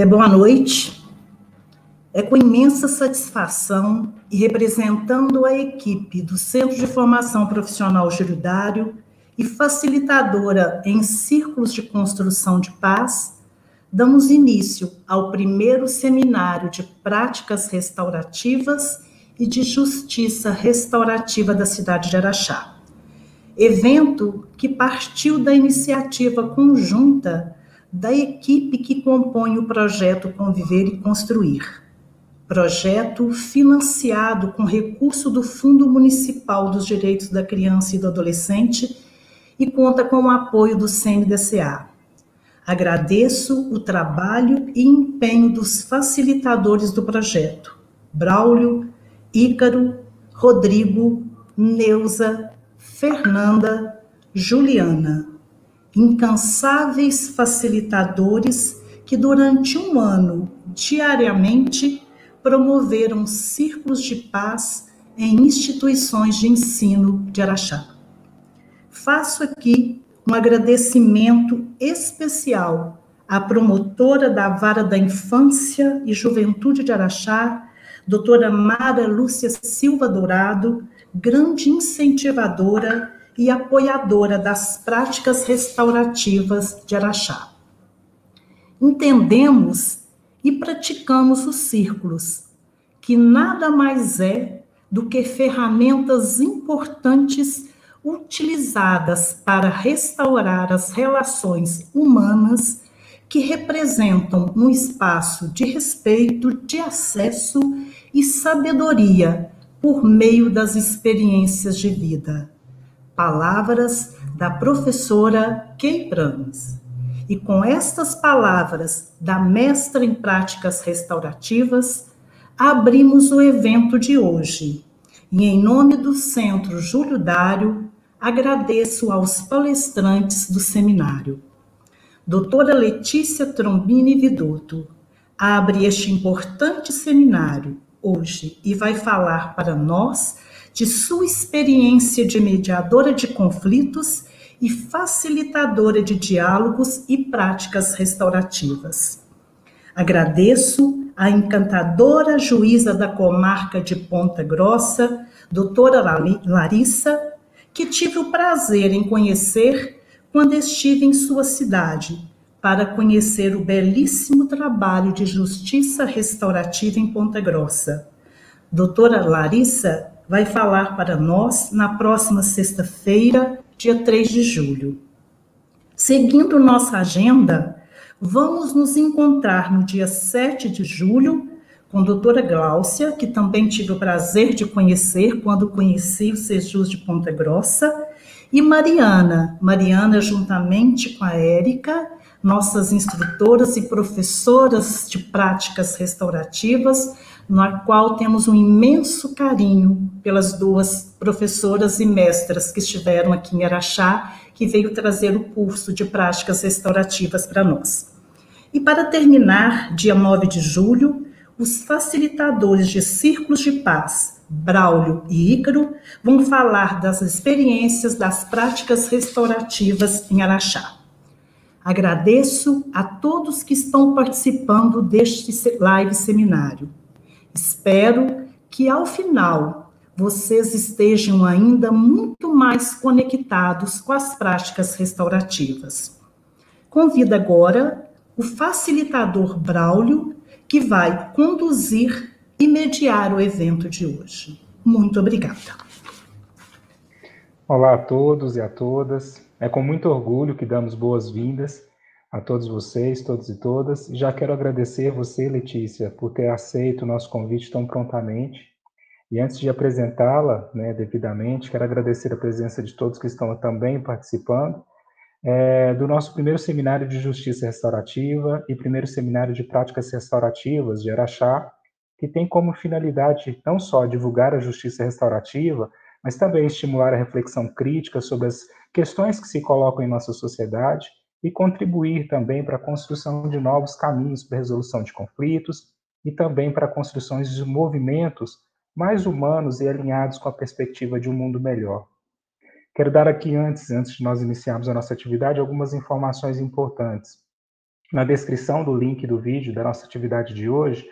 Boa noite. É com imensa satisfação e representando a equipe do Centro de Formação Profissional Júlio Dário e facilitadora em círculos de construção de paz, damos início ao primeiro seminário de práticas restaurativas e de justiça restaurativa da cidade de Araxá. Evento que partiu da iniciativa conjunta da equipe que compõe o projeto Conviver e Construir. Projeto financiado com recurso do Fundo Municipal dos Direitos da Criança e do Adolescente e conta com o apoio do CNDCA. Agradeço o trabalho e empenho dos facilitadores do projeto, Braulio, Ícaro, Rodrigo, Neuza, Fernanda, Juliana, incansáveis facilitadores que durante um ano, diariamente, promoveram círculos de paz em instituições de ensino de Araxá. Faço aqui um agradecimento especial à promotora da Vara da Infância e Juventude de Araxá, doutora Mara Lúcia Silva Dourado, grande incentivadora e apoiadora das práticas restaurativas de Araxá. Entendemos e praticamos os círculos, que nada mais é do que ferramentas importantes utilizadas para restaurar as relações humanas que representam um espaço de respeito, de acesso e sabedoria por meio das experiências de vida. Palavras da professora Kay Prames. E com estas palavras da mestra em práticas restaurativas, abrimos o evento de hoje. E em nome do Centro Júlio Dário, agradeço aos palestrantes do seminário. Doutora Letícia Trombini Vidotto abre este importante seminário hoje e vai falar para nós de sua experiência de mediadora de conflitos e facilitadora de diálogos e práticas restaurativas. Agradeço à encantadora juíza da comarca de Ponta Grossa, doutora Larissa, que tive o prazer em conhecer quando estive em sua cidade, para conhecer o belíssimo trabalho de justiça restaurativa em Ponta Grossa. Doutora Larissa vai falar para nós na próxima sexta-feira, dia 3 de julho. Seguindo nossa agenda, vamos nos encontrar no dia 7 de julho com a doutora Gláucia, que também tive o prazer de conhecer quando conheci o Sejus de Ponta Grossa, e Mariana, juntamente com a Érica, nossas instrutoras e professoras de práticas restaurativas, na qual temos um imenso carinho pelas duas professoras e mestras que estiveram aqui em Araxá, que veio trazer o curso de práticas restaurativas para nós. E para terminar, dia 9 de julho, os facilitadores de círculos de paz, Braulio e Ícaro, vão falar das experiências das práticas restaurativas em Araxá. Agradeço a todos que estão participando deste live seminário. Espero que, ao final, vocês estejam ainda muito mais conectados com as práticas restaurativas. Convido agora o facilitador Braulio, que vai conduzir e mediar o evento de hoje. Muito obrigada. Olá a todos e a todas. É com muito orgulho que damos boas-vindas a todos vocês, todos e todas. E já quero agradecer a você, Letícia, por ter aceito o nosso convite tão prontamente. E antes de apresentá-la, devidamente, quero agradecer a presença de todos que estão também participando do nosso primeiro seminário de Justiça Restaurativa e primeiro seminário de Práticas Restaurativas de Araxá, que tem como finalidade não só divulgar a justiça restaurativa, mas também estimular a reflexão crítica sobre as questões que se colocam em nossa sociedade e contribuir também para a construção de novos caminhos para a resolução de conflitos e também para a construção de movimentos mais humanos e alinhados com a perspectiva de um mundo melhor. Quero dar aqui, antes de nós iniciarmos a nossa atividade, algumas informações importantes. na descrição do link do vídeo da nossa atividade de hoje,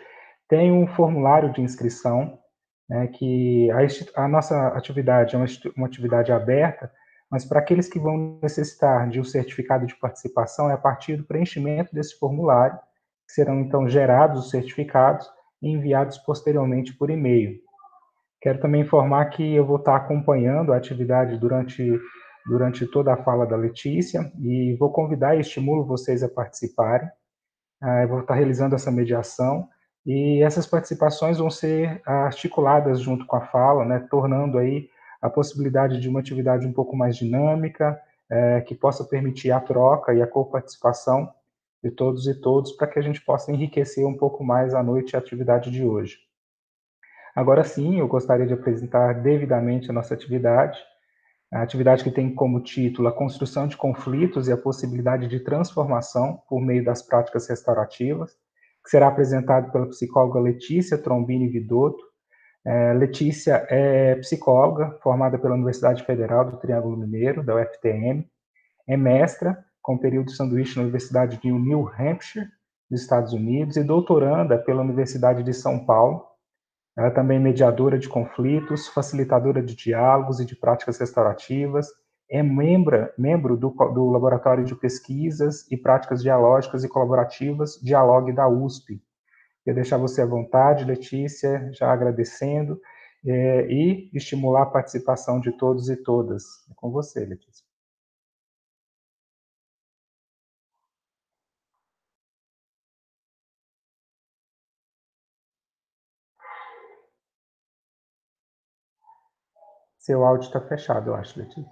tem um formulário de inscrição, né, que a nossa atividade é uma atividade aberta, mas para aqueles que vão necessitar de um certificado de participação, é a partir do preenchimento desse formulário, que serão então gerados os certificados e enviados posteriormente por e-mail. Quero também informar que eu vou estar acompanhando a atividade durante toda a fala da Letícia e vou convidar e estimulo vocês a participarem. Eu vou estar realizando essa mediação e essas participações vão ser articuladas junto com a fala, né, tornando aí a possibilidade de uma atividade um pouco mais dinâmica, que possa permitir a troca e a coparticipação de todos e todas, para que a gente possa enriquecer um pouco mais a noite e a atividade de hoje. Agora sim, eu gostaria de apresentar devidamente a nossa atividade, a atividade que tem como título a construção de conflitos e a possibilidade de transformação por meio das práticas restaurativas, que será apresentado pela psicóloga Letícia Trombini Vidotto. Letícia é psicóloga, formada pela Universidade Federal do Triângulo Mineiro, da UFTM, é mestra, com período de sanduíche na Universidade de New Hampshire, dos Estados Unidos, e doutoranda pela Universidade de São Paulo. Ela é também mediadora de conflitos, facilitadora de diálogos e de práticas restaurativas, é membro do Laboratório de Pesquisas e Práticas Dialógicas e Colaborativas, Dialogue da USP. Quero deixar você à vontade, Letícia, já agradecendo, e estimular a participação de todos e todas. É com você, Letícia. Seu áudio está fechado, eu acho, Letícia.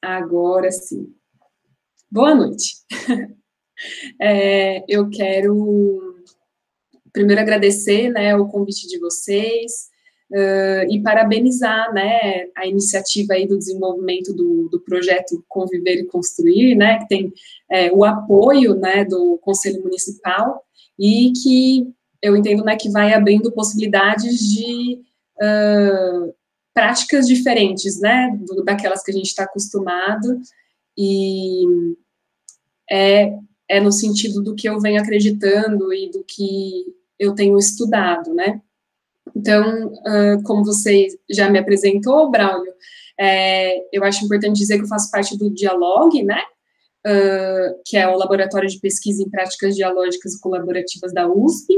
Agora sim. Boa noite. Eu quero primeiro agradecer, né, o convite de vocês e parabenizar, né, a iniciativa aí do desenvolvimento do projeto Conviver e Construir, né, que tem o apoio, né, do Conselho Municipal e que eu entendo, né, que vai abrindo possibilidades de práticas diferentes, né, daquelas que a gente está acostumado, e é no sentido do que eu venho acreditando e do que eu tenho estudado, né. Então, como você já me apresentou, Braulio, eu acho importante dizer que eu faço parte do Dialogue, né, que é o Laboratório de Pesquisa em Práticas Dialógicas e Colaborativas da USP,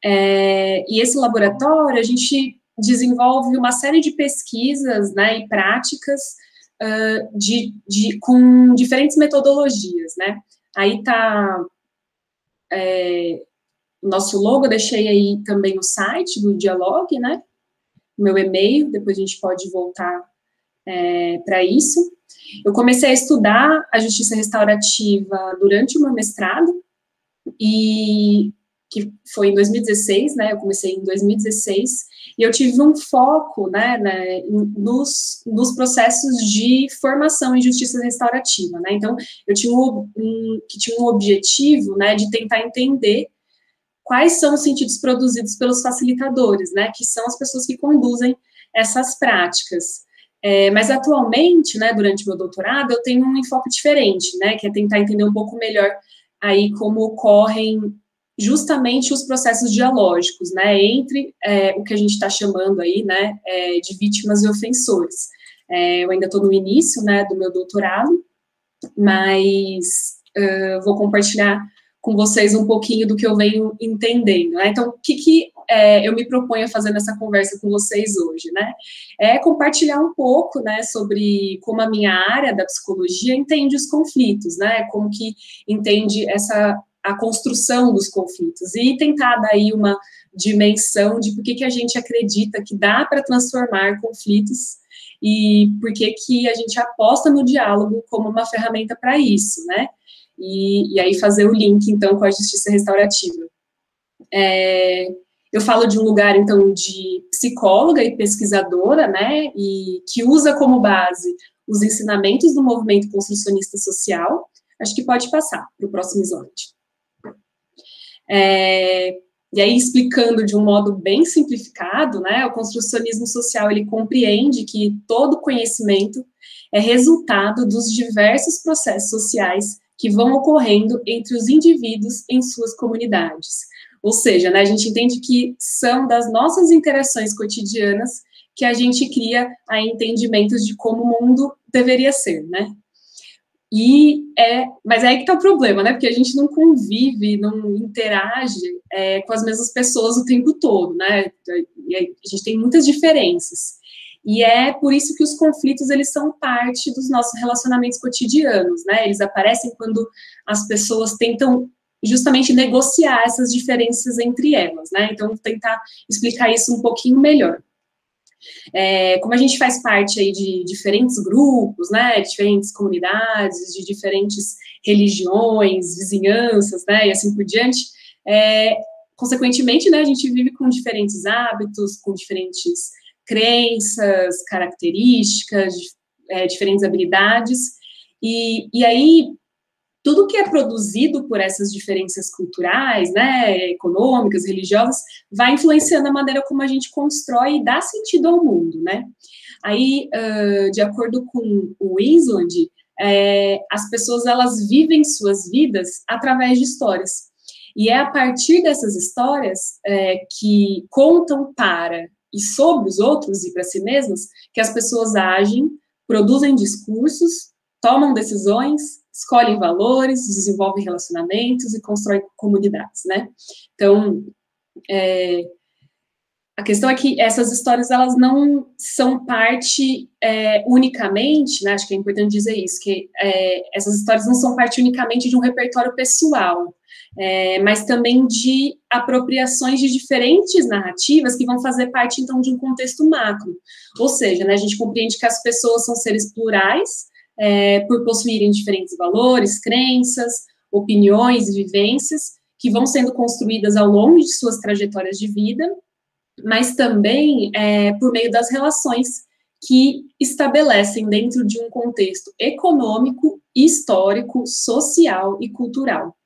e esse laboratório, a gente desenvolve uma série de pesquisas, né, e práticas com diferentes metodologias, né. Aí tá o nosso logo, eu deixei aí também o site do Dialogue, né, meu e-mail, depois a gente pode voltar para isso. Eu comecei a estudar a justiça restaurativa durante o meu mestrado, e que foi em 2016, né, eu comecei em 2016, e eu tive um foco, né, nos processos de formação em justiça restaurativa, né, então eu tinha um objetivo, né, de tentar entender quais são os sentidos produzidos pelos facilitadores, né, que são as pessoas que conduzem essas práticas. Mas atualmente, né, durante o meu doutorado, eu tenho um enfoque diferente, né, que é tentar entender um pouco melhor aí como ocorrem justamente os processos dialógicos, né, entre o que a gente está chamando aí, né, de vítimas e ofensores. Eu ainda estou no início, né, do meu doutorado, mas vou compartilhar com vocês um pouquinho do que eu venho entendendo, né? Então, o que eu me proponho a fazer nessa conversa com vocês hoje, né? É compartilhar um pouco, né, sobre como a minha área da psicologia entende os conflitos, né? Como que entende a construção dos conflitos e tentar dar aí uma dimensão de por que a gente acredita que dá para transformar conflitos e por que a gente aposta no diálogo como uma ferramenta para isso, né? E aí fazer o link, então, com a justiça restaurativa. Eu falo de um lugar, então, de psicóloga e pesquisadora, né, e que usa como base os ensinamentos do movimento construcionista social. Acho que pode passar para o próximo slide. E aí, explicando de um modo bem simplificado, né, o construcionismo social, ele compreende que todo conhecimento é resultado dos diversos processos sociais que vão ocorrendo entre os indivíduos em suas comunidades. Ou seja, né, a gente entende que são das nossas interações cotidianas que a gente cria aí entendimentos de como o mundo deveria ser, né? Mas é aí que está o problema, né? Porque a gente não convive, não interage com as mesmas pessoas o tempo todo, né? E a gente tem muitas diferenças. E é por isso que os conflitos, eles são parte dos nossos relacionamentos cotidianos, né? Eles aparecem quando as pessoas tentam justamente negociar essas diferenças entre elas, né? Então, vou tentar explicar isso um pouquinho melhor. Como a gente faz parte aí de diferentes grupos, né, diferentes comunidades, de diferentes religiões, vizinhanças, né, e assim por diante, consequentemente, né, a gente vive com diferentes hábitos, com diferentes crenças, características, diferentes habilidades, e aí tudo que é produzido por essas diferenças culturais, né, econômicas, religiosas, vai influenciando a maneira como a gente constrói e dá sentido ao mundo, né? Aí, de acordo com o Island, as pessoas, elas vivem suas vidas através de histórias. E é a partir dessas histórias que contam para e sobre os outros e para si mesmas que as pessoas agem, produzem discursos, tomam decisões, escolhem valores, desenvolvem relacionamentos e constroem comunidades, né? Então, a questão é que essas histórias, elas não são parte unicamente, né? Acho que é importante dizer isso, que essas histórias não são parte unicamente de um repertório pessoal, mas também de apropriações de diferentes narrativas que vão fazer parte, então, de um contexto macro. Ou seja, né, a gente compreende que as pessoas são seres plurais, por possuírem diferentes valores, crenças, opiniões e vivências que vão sendo construídas ao longo de suas trajetórias de vida, mas também por meio das relações que estabelecem dentro de um contexto econômico, histórico, social e cultural.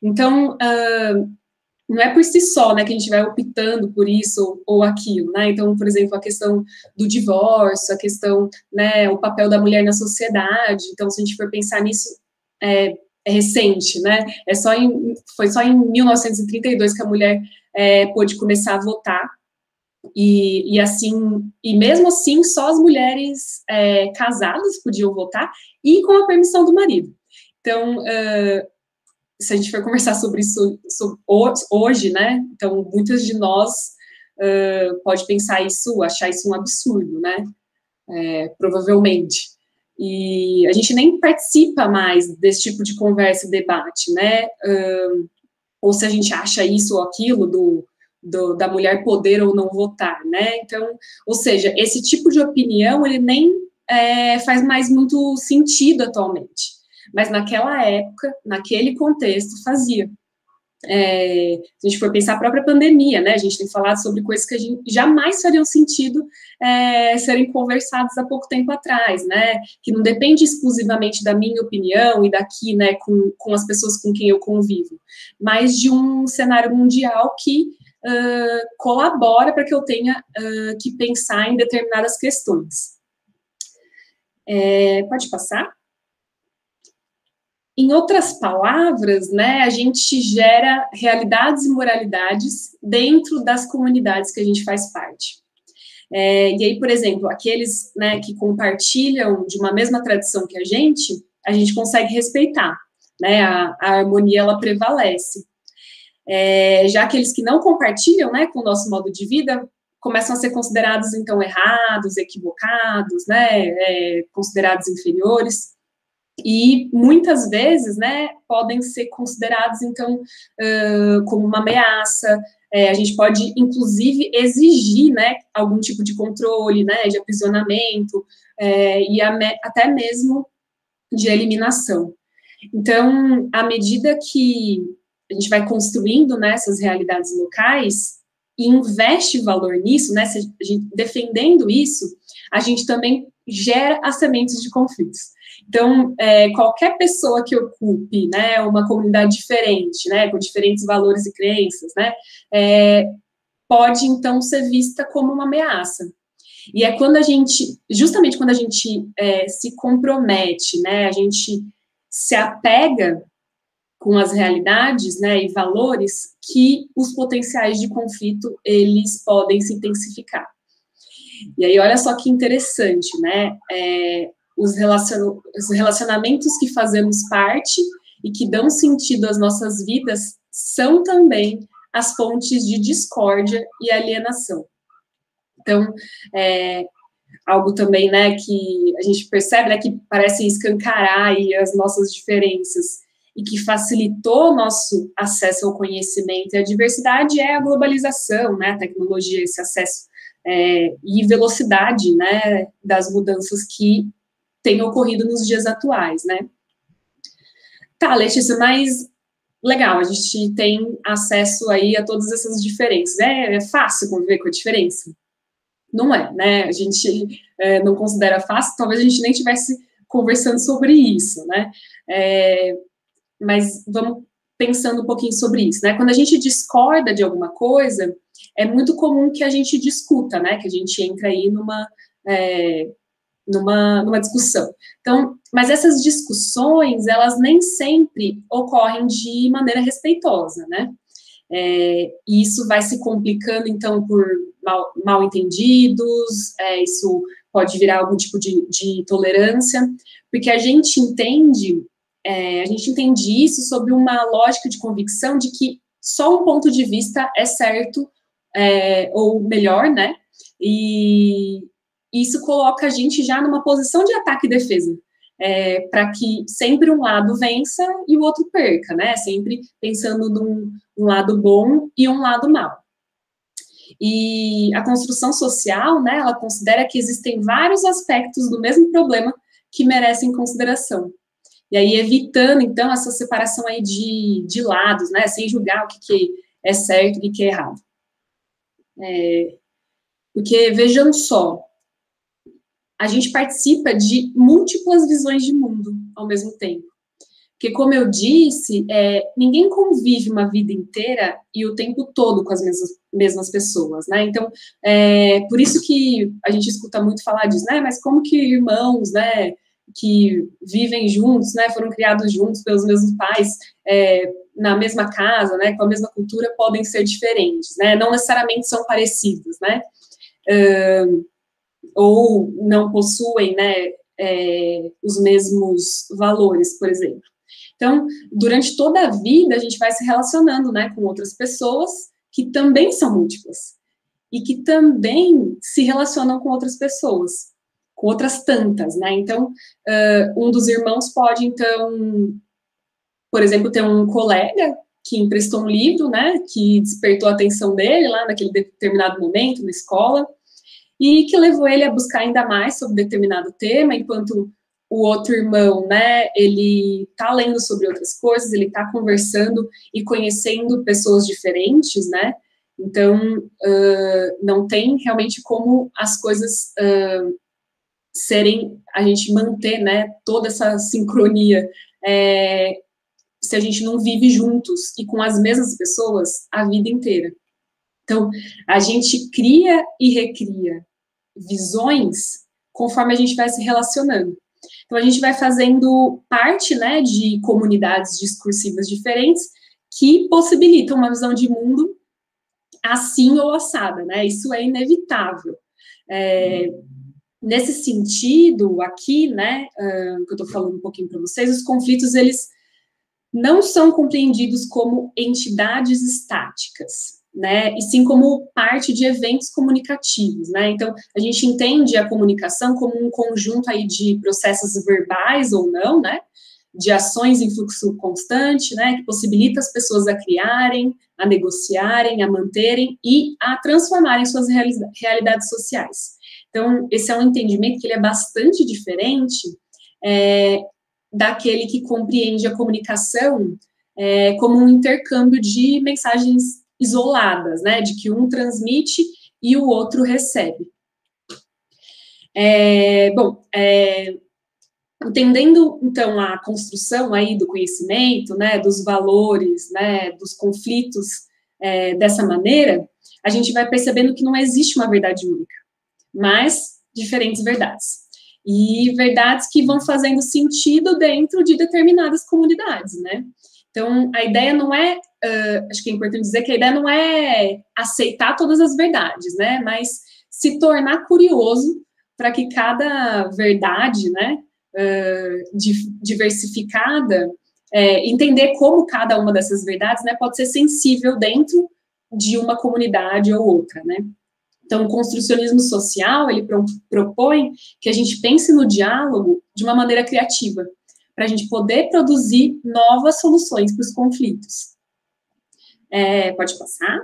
Então, não é por si só, né, que a gente vai optando por isso ou aquilo, né? Então, por exemplo, a questão do divórcio, a questão, né, o papel da mulher na sociedade. Então, se a gente for pensar nisso, é recente, né? Foi só em 1932 que a mulher pôde começar a votar. E mesmo assim, só as mulheres casadas podiam votar e com a permissão do marido. Então, se a gente for conversar sobre isso hoje, né, então muitas de nós pode pensar isso, achar isso um absurdo, né, provavelmente. E a gente nem participa mais desse tipo de conversa e debate, né, ou se a gente acha isso ou aquilo da mulher poder ou não votar, né, então, ou seja, esse tipo de opinião, ele nem faz mais muito sentido atualmente. Mas naquela época, naquele contexto, fazia. Se a gente for pensar a própria pandemia, né, a gente tem falado sobre coisas que a gente jamais fariam sentido serem conversadas há pouco tempo atrás, né, que não depende exclusivamente da minha opinião e daqui, né, com as pessoas com quem eu convivo, mas de um cenário mundial que colabora para que eu tenha que pensar em determinadas questões. Pode passar? Em outras palavras, né, a gente gera realidades e moralidades dentro das comunidades que a gente faz parte. E aí, por exemplo, aqueles, né, que compartilham de uma mesma tradição que a gente consegue respeitar, né, a harmonia, ela prevalece. Já aqueles que não compartilham, né, com o nosso modo de vida, começam a ser considerados, então, errados, equivocados, né, considerados inferiores. E muitas vezes, né, podem ser considerados, então, como uma ameaça. A gente pode, inclusive, exigir, né, algum tipo de controle, né, de aprisionamento, e até mesmo de eliminação. Então, à medida que a gente vai construindo, né, essas realidades locais e investe valor nisso, né, defendendo isso, a gente também gera as sementes de conflitos. Então, qualquer pessoa que ocupe, né, uma comunidade diferente, né, com diferentes valores e crenças, né, pode, então, ser vista como uma ameaça. E é justamente quando a gente se compromete, né, a gente se apega com as realidades, né, e valores, que os potenciais de conflito, eles podem se intensificar. E aí, olha só que interessante, né, os relacionamentos que fazemos parte e que dão sentido às nossas vidas são também as fontes de discórdia e alienação. Então, algo também, né, que a gente percebe, né, que parece escancarar aí as nossas diferenças e que facilitou nosso acesso ao conhecimento e à diversidade é a globalização, né, a tecnologia, esse acesso e velocidade, né, das mudanças que têm ocorrido nos dias atuais, né. Tá, Letícia, mas legal, a gente tem acesso aí a todas essas diferenças. É fácil conviver com a diferença? Não é, né? A gente não considera fácil, talvez a gente nem estivesse conversando sobre isso, né? Mas vamos pensando um pouquinho sobre isso, né? Quando a gente discorda de alguma coisa, é muito comum que a gente discuta, né? Que a gente entra aí numa discussão. Então, mas essas discussões, elas nem sempre ocorrem de maneira respeitosa, né? E isso vai se complicando, então, por mal entendidos, isso pode virar algum tipo de intolerância, porque a gente entende isso sob uma lógica de convicção de que só um ponto de vista é certo, ou melhor, né? E isso coloca a gente já numa posição de ataque e defesa, para que sempre um lado vença e o outro perca, né? Sempre pensando num lado bom e um lado mau. E a construção social, né, ela considera que existem vários aspectos do mesmo problema que merecem consideração. E aí, evitando, então, essa separação aí de lados, né, sem julgar o que é certo e o que é errado. Porque, vejam só, a gente participa de múltiplas visões de mundo ao mesmo tempo. Porque, como eu disse, ninguém convive uma vida inteira e o tempo todo com as mesmas pessoas, né? Então, por isso que a gente escuta muito falar disso, né? Mas como que irmãos, né, que vivem juntos, né, foram criados juntos pelos mesmos pais, na mesma casa, né, com a mesma cultura, podem ser diferentes, né? Não necessariamente são parecidos, né? Ou não possuem, né, os mesmos valores, por exemplo. Então, durante toda a vida, a gente vai se relacionando, né, com outras pessoas que também são múltiplas e que também se relacionam com outras pessoas, com outras tantas, né? Então, um dos irmãos pode, então, por exemplo, ter um colega que emprestou um livro, né, que despertou a atenção dele lá naquele determinado momento na escola e que levou ele a buscar ainda mais sobre determinado tema, enquanto o outro irmão, né, ele tá lendo sobre outras coisas, ele tá conversando e conhecendo pessoas diferentes, né, então não tem realmente como as coisas a gente manter, né, toda essa sincronia, se a gente não vive juntos e com as mesmas pessoas a vida inteira. Então, a gente cria e recria visões conforme a gente vai se relacionando. Então, a gente vai fazendo parte, né, de comunidades discursivas diferentes que possibilitam uma visão de mundo assim ou assada, né? Isso é inevitável. Nesse sentido, aqui, né, que eu estou falando um pouquinho para vocês, os conflitos, eles não são compreendidos como entidades estáticas, né, e sim como parte de eventos comunicativos, né, então a gente entende a comunicação como um conjunto aí de processos verbais ou não, né, de ações em fluxo constante, né, que possibilita as pessoas a criarem, a negociarem, a manterem e a transformarem suas realidades sociais. Então, esse é um entendimento que ele é bastante diferente daquele que compreende a comunicação como um intercâmbio de mensagens isoladas, né, de que um transmite e o outro recebe. Entendendo, então, a construção aí do conhecimento, né, dos valores, né, dos conflitos dessa maneira, a gente vai percebendo que não existe uma verdade única, mas diferentes verdades. e verdades que vão fazendo sentido dentro de determinadas comunidades, né? Então, a ideia não é, acho que é importante dizer que a ideia não é aceitar todas as verdades, né? Mas se tornar curioso para que cada verdade, né, diversificada, entender como cada uma dessas verdades, né, pode ser sensível dentro de uma comunidade ou outra, né? Então, o construcionismo social, ele propõe que a gente pense no diálogo de uma maneira criativa, para a gente poder produzir novas soluções para os conflitos. Pode passar.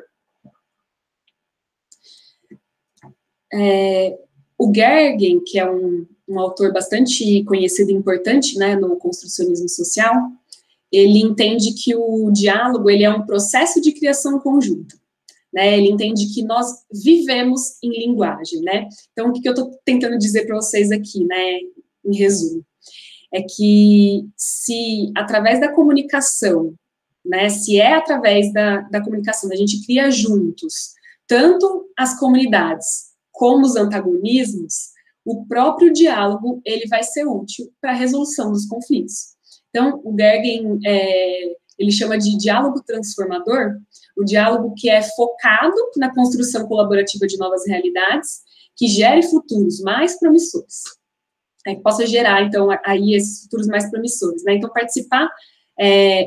O Gergen, que é um autor bastante conhecido e importante, né, no construcionismo social, ele entende que o diálogo ele é um processo de criação conjunta. Né, ele entende que nós vivemos em linguagem, né? Então, o que eu estou tentando dizer para vocês aqui, né, em resumo, é que se através da comunicação, né, se é através da comunicação, a gente cria juntos, tanto as comunidades como os antagonismos, o próprio diálogo, ele vai ser útil para a resolução dos conflitos. Então, o Gergen, ele chama de diálogo transformador, o diálogo que é focado na construção colaborativa de novas realidades, que gere futuros mais promissores. Que possa gerar, então, aí esses futuros mais promissores, né? Então, participar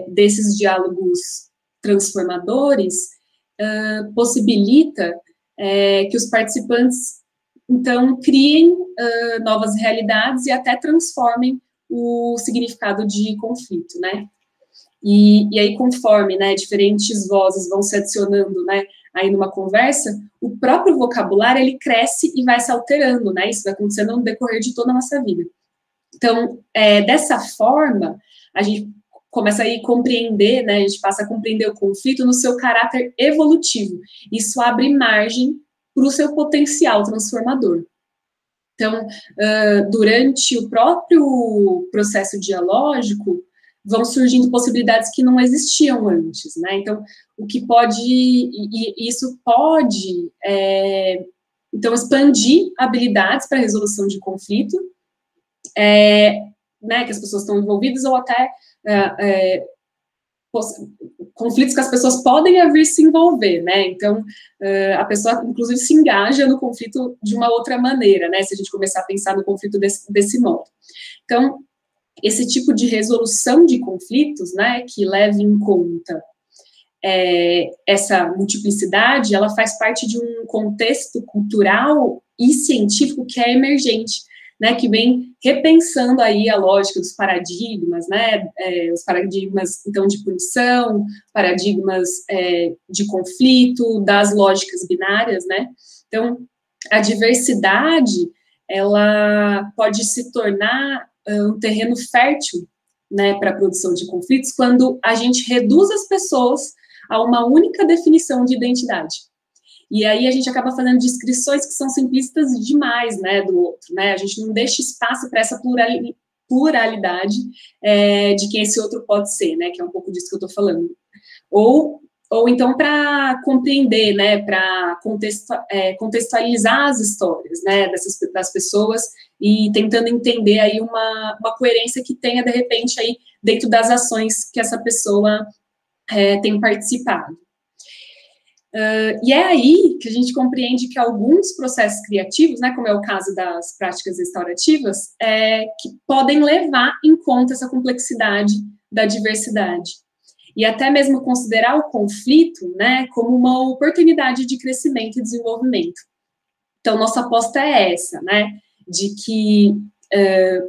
desses diálogos transformadores possibilita que os participantes, então, criem novas realidades e até transformem o significado de conflito, né? E aí, conforme, né, diferentes vozes vão se adicionando, né, aí numa conversa, o próprio vocabulário, ele cresce e vai se alterando, né, isso vai acontecendo no decorrer de toda a nossa vida. Então, dessa forma, a gente começa aí a compreender, né, a gente passa a compreender o conflito no seu caráter evolutivo. Isso abre margem para o seu potencial transformador. Então, durante o próprio processo dialógico, vão surgindo possibilidades que não existiam antes, né? Então, o que pode, e isso pode, então, expandir habilidades para resolução de conflito, né, que as pessoas estão envolvidas, ou até conflitos que as pessoas podem vir se envolver, né? Então, a pessoa, inclusive, se engaja no conflito de uma outra maneira, né? Se a gente começar a pensar no conflito desse modo. Então, esse tipo de resolução de conflitos, né, que leva em conta essa multiplicidade, ela faz parte de um contexto cultural e científico que é emergente, né, que vem repensando aí a lógica dos paradigmas, né, os paradigmas, então, de punição, paradigmas de conflito, das lógicas binárias, né. Então, a diversidade, ela pode se tornar um terreno fértil, né, para a produção de conflitos, quando a gente reduz as pessoas a uma única definição de identidade. E aí a gente acaba fazendo descrições que são simplistas demais, né, do outro, né, a gente não deixa espaço para essa pluralidade de quem esse outro pode ser, né, que é um pouco disso que eu estou falando. Ou então para compreender, né, para contextualizar as histórias, né, das pessoas e tentando entender aí uma coerência que tenha, de repente, aí dentro das ações que essa pessoa tem participado. E é aí que a gente compreende que alguns processos criativos, né, como é o caso das práticas restaurativas, que podem levar em conta essa complexidade da diversidade. E até mesmo considerar o conflito, né, como uma oportunidade de crescimento e desenvolvimento. Então, nossa aposta é essa, né, de que,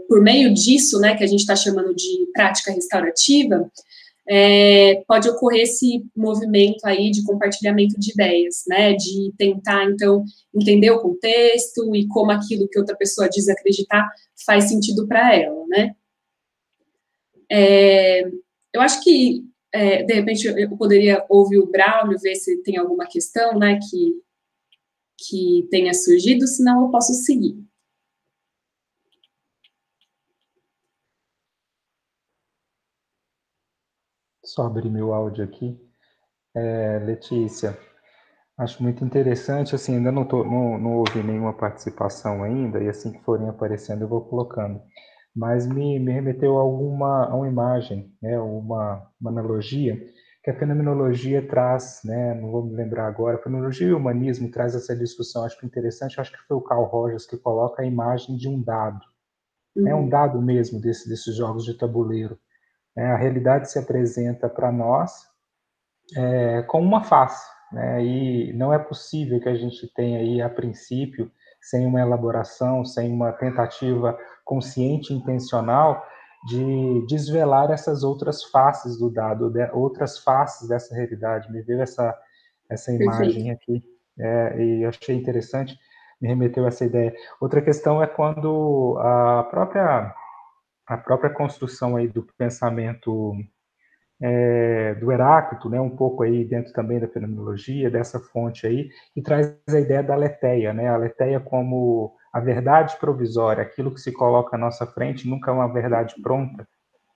por meio disso, né, que a gente está chamando de prática restaurativa, pode ocorrer esse movimento aí de compartilhamento de ideias, né, de tentar, então, entender o contexto e como aquilo que outra pessoa diz acreditar faz sentido para ela, né. Eu acho que, de repente, eu poderia ouvir o Braulio, ver se tem alguma questão, né, que tenha surgido, senão eu posso seguir. Só abrir meu áudio aqui. Letícia, Acho muito interessante, assim, ainda não houve nenhuma participação ainda, e assim que forem aparecendo eu vou colocando. Mas me remeteu a uma imagem, né, uma analogia, que a fenomenologia traz, né, não vou me lembrar agora, a fenomenologia e o humanismo traz essa discussão, acho que interessante, acho que foi o Carl Rogers que coloca a imagem de um dado, né, um dado mesmo desses jogos de tabuleiro. A realidade se apresenta para nós com uma face, né? E não é possível que a gente tenha aí, a princípio, sem uma elaboração, sem uma tentativa consciente e intencional de desvelar essas outras faces do dado, outras faces dessa realidade. Me veio essa Perfeito. imagem aqui, e eu achei interessante, me remeteu a essa ideia. Outra questão é quando a própria construção aí do pensamento do Heráclito, né, um pouco aí dentro também da fenomenologia, dessa fonte aí, que traz a ideia da aletheia, né, a aletheia como a verdade provisória, aquilo que se coloca à nossa frente nunca é uma verdade pronta,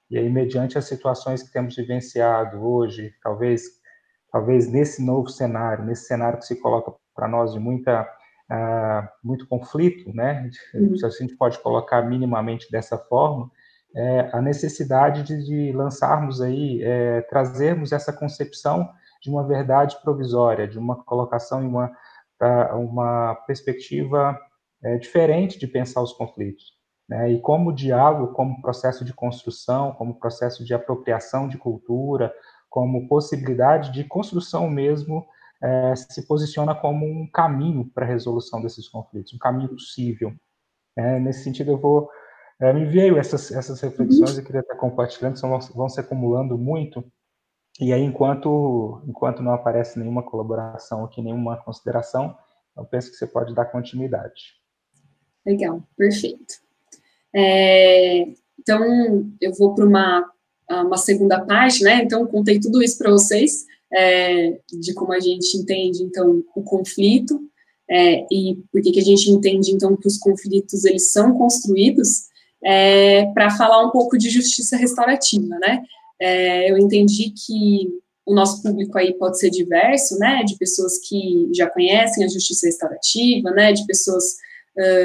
e aí mediante as situações que temos vivenciado hoje, talvez nesse novo cenário, nesse cenário que se coloca para nós de muito conflito, né, se a gente pode colocar minimamente dessa forma, a necessidade de lançarmos aí, trazermos essa concepção de uma verdade provisória, de uma colocação em uma perspectiva diferente de pensar os conflitos, né? E como o diálogo, como processo de construção, como processo de apropriação de cultura, como possibilidade de construção mesmo, se posiciona como um caminho para a resolução desses conflitos, um caminho possível. Nesse sentido, me veio essas reflexões, eu queria estar compartilhando, vão se acumulando muito, e aí enquanto não aparece nenhuma colaboração aqui, nenhuma consideração, eu penso que você pode dar continuidade. Legal, perfeito. Então, eu vou para uma segunda parte, né? Então, contei tudo isso para vocês, de como a gente entende, então, o conflito, e por que a gente entende, então, que os conflitos, eles são construídos, para falar um pouco de justiça restaurativa, né? Eu entendi que o nosso público aí pode ser diverso, né? De pessoas que já conhecem a justiça restaurativa, né? De pessoas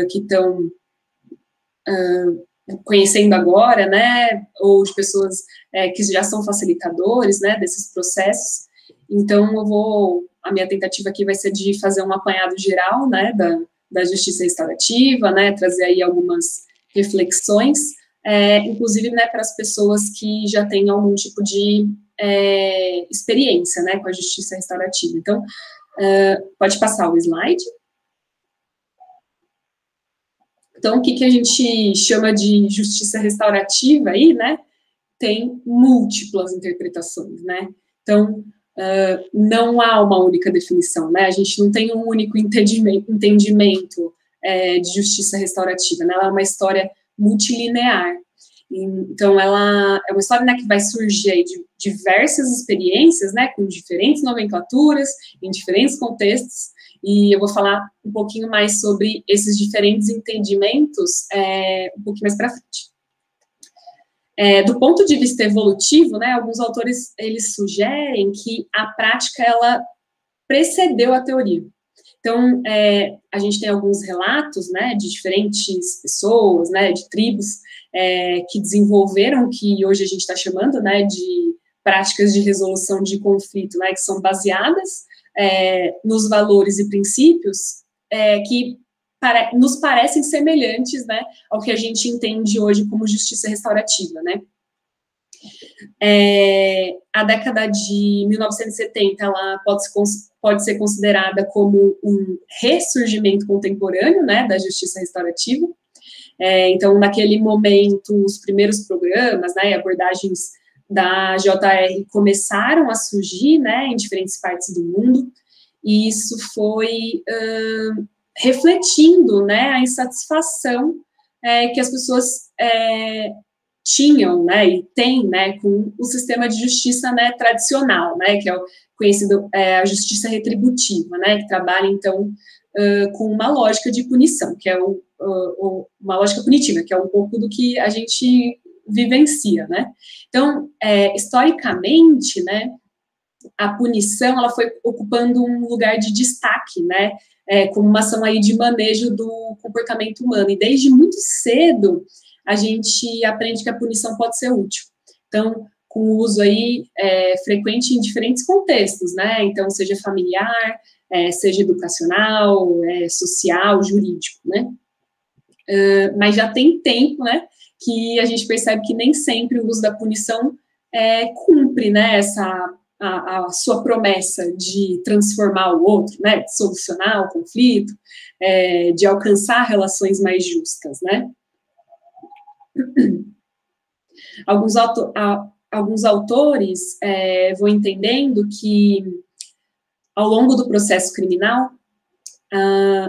que estão conhecendo agora, né, ou de pessoas que já são facilitadores, né, desses processos. Então, a minha tentativa aqui vai ser de fazer um apanhado geral, né, da justiça restaurativa, né, trazer aí algumas reflexões, inclusive, né, para as pessoas que já têm algum tipo de experiência, né, com a justiça restaurativa. Então, pode passar o slide. Então, o que a gente chama de justiça restaurativa aí, né? Tem múltiplas interpretações, né? Então, não há uma única definição, né? A gente não tem um único entendimento de justiça restaurativa, né? Ela é uma história multilinear. Então, ela é uma história, né, que vai surgir aí de diversas experiências, né, com diferentes nomenclaturas, em diferentes contextos, e eu vou falar um pouquinho mais sobre esses diferentes entendimentos um pouquinho mais para frente. Do ponto de vista evolutivo, né, alguns autores, eles sugerem que a prática, ela precedeu a teoria. Então, a gente tem alguns relatos, né, de diferentes pessoas, né, de tribos, que desenvolveram o que hoje a gente está chamando, né, de práticas de resolução de conflito, né, que são baseadas nos valores e princípios que nos parecem semelhantes, né, ao que a gente entende hoje como justiça restaurativa, né. A década de 1970, ela pode ser considerada como um ressurgimento contemporâneo, né, da justiça restaurativa. Então, naquele momento, os primeiros programas, né, abordagens da JR começaram a surgir, né, em diferentes partes do mundo, e isso foi refletindo, né, a insatisfação que as pessoas tinham, né, e têm, né, com o sistema de justiça, né, tradicional, né, que é o conhecido a justiça retributiva, né, que trabalha, então, com uma lógica de punição, que é uma lógica punitiva, que é um pouco do que a gente vivencia, né. Então, historicamente, né, a punição, ela foi ocupando um lugar de destaque, né, como uma ação aí de manejo do comportamento humano, e desde muito cedo a gente aprende que a punição pode ser útil. Então, com o uso aí frequente em diferentes contextos, né, então seja familiar, seja educacional, social, jurídico, né, mas já tem tempo, né, que a gente percebe que nem sempre o uso da punição cumpre, né, a sua promessa de transformar o outro, né, de solucionar o conflito, de alcançar relações mais justas, né. Alguns autores vão entendendo que, ao longo do processo criminal,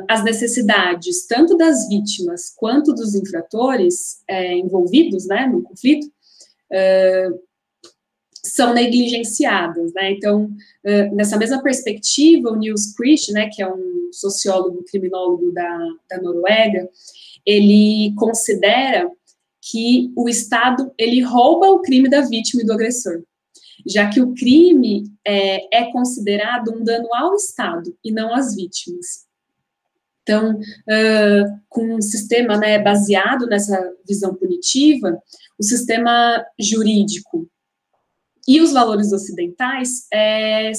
as necessidades, tanto das vítimas quanto dos infratores envolvidos, né, no conflito, são negligenciadas, né, então, nessa mesma perspectiva, o Niels Christ, né, que é um sociólogo, criminólogo da Noruega, ele considera que o Estado, ele rouba o crime da vítima e do agressor, já que o crime é considerado um dano ao Estado e não às vítimas. Então, com um sistema, né, baseado nessa visão punitiva, o sistema jurídico e os valores ocidentais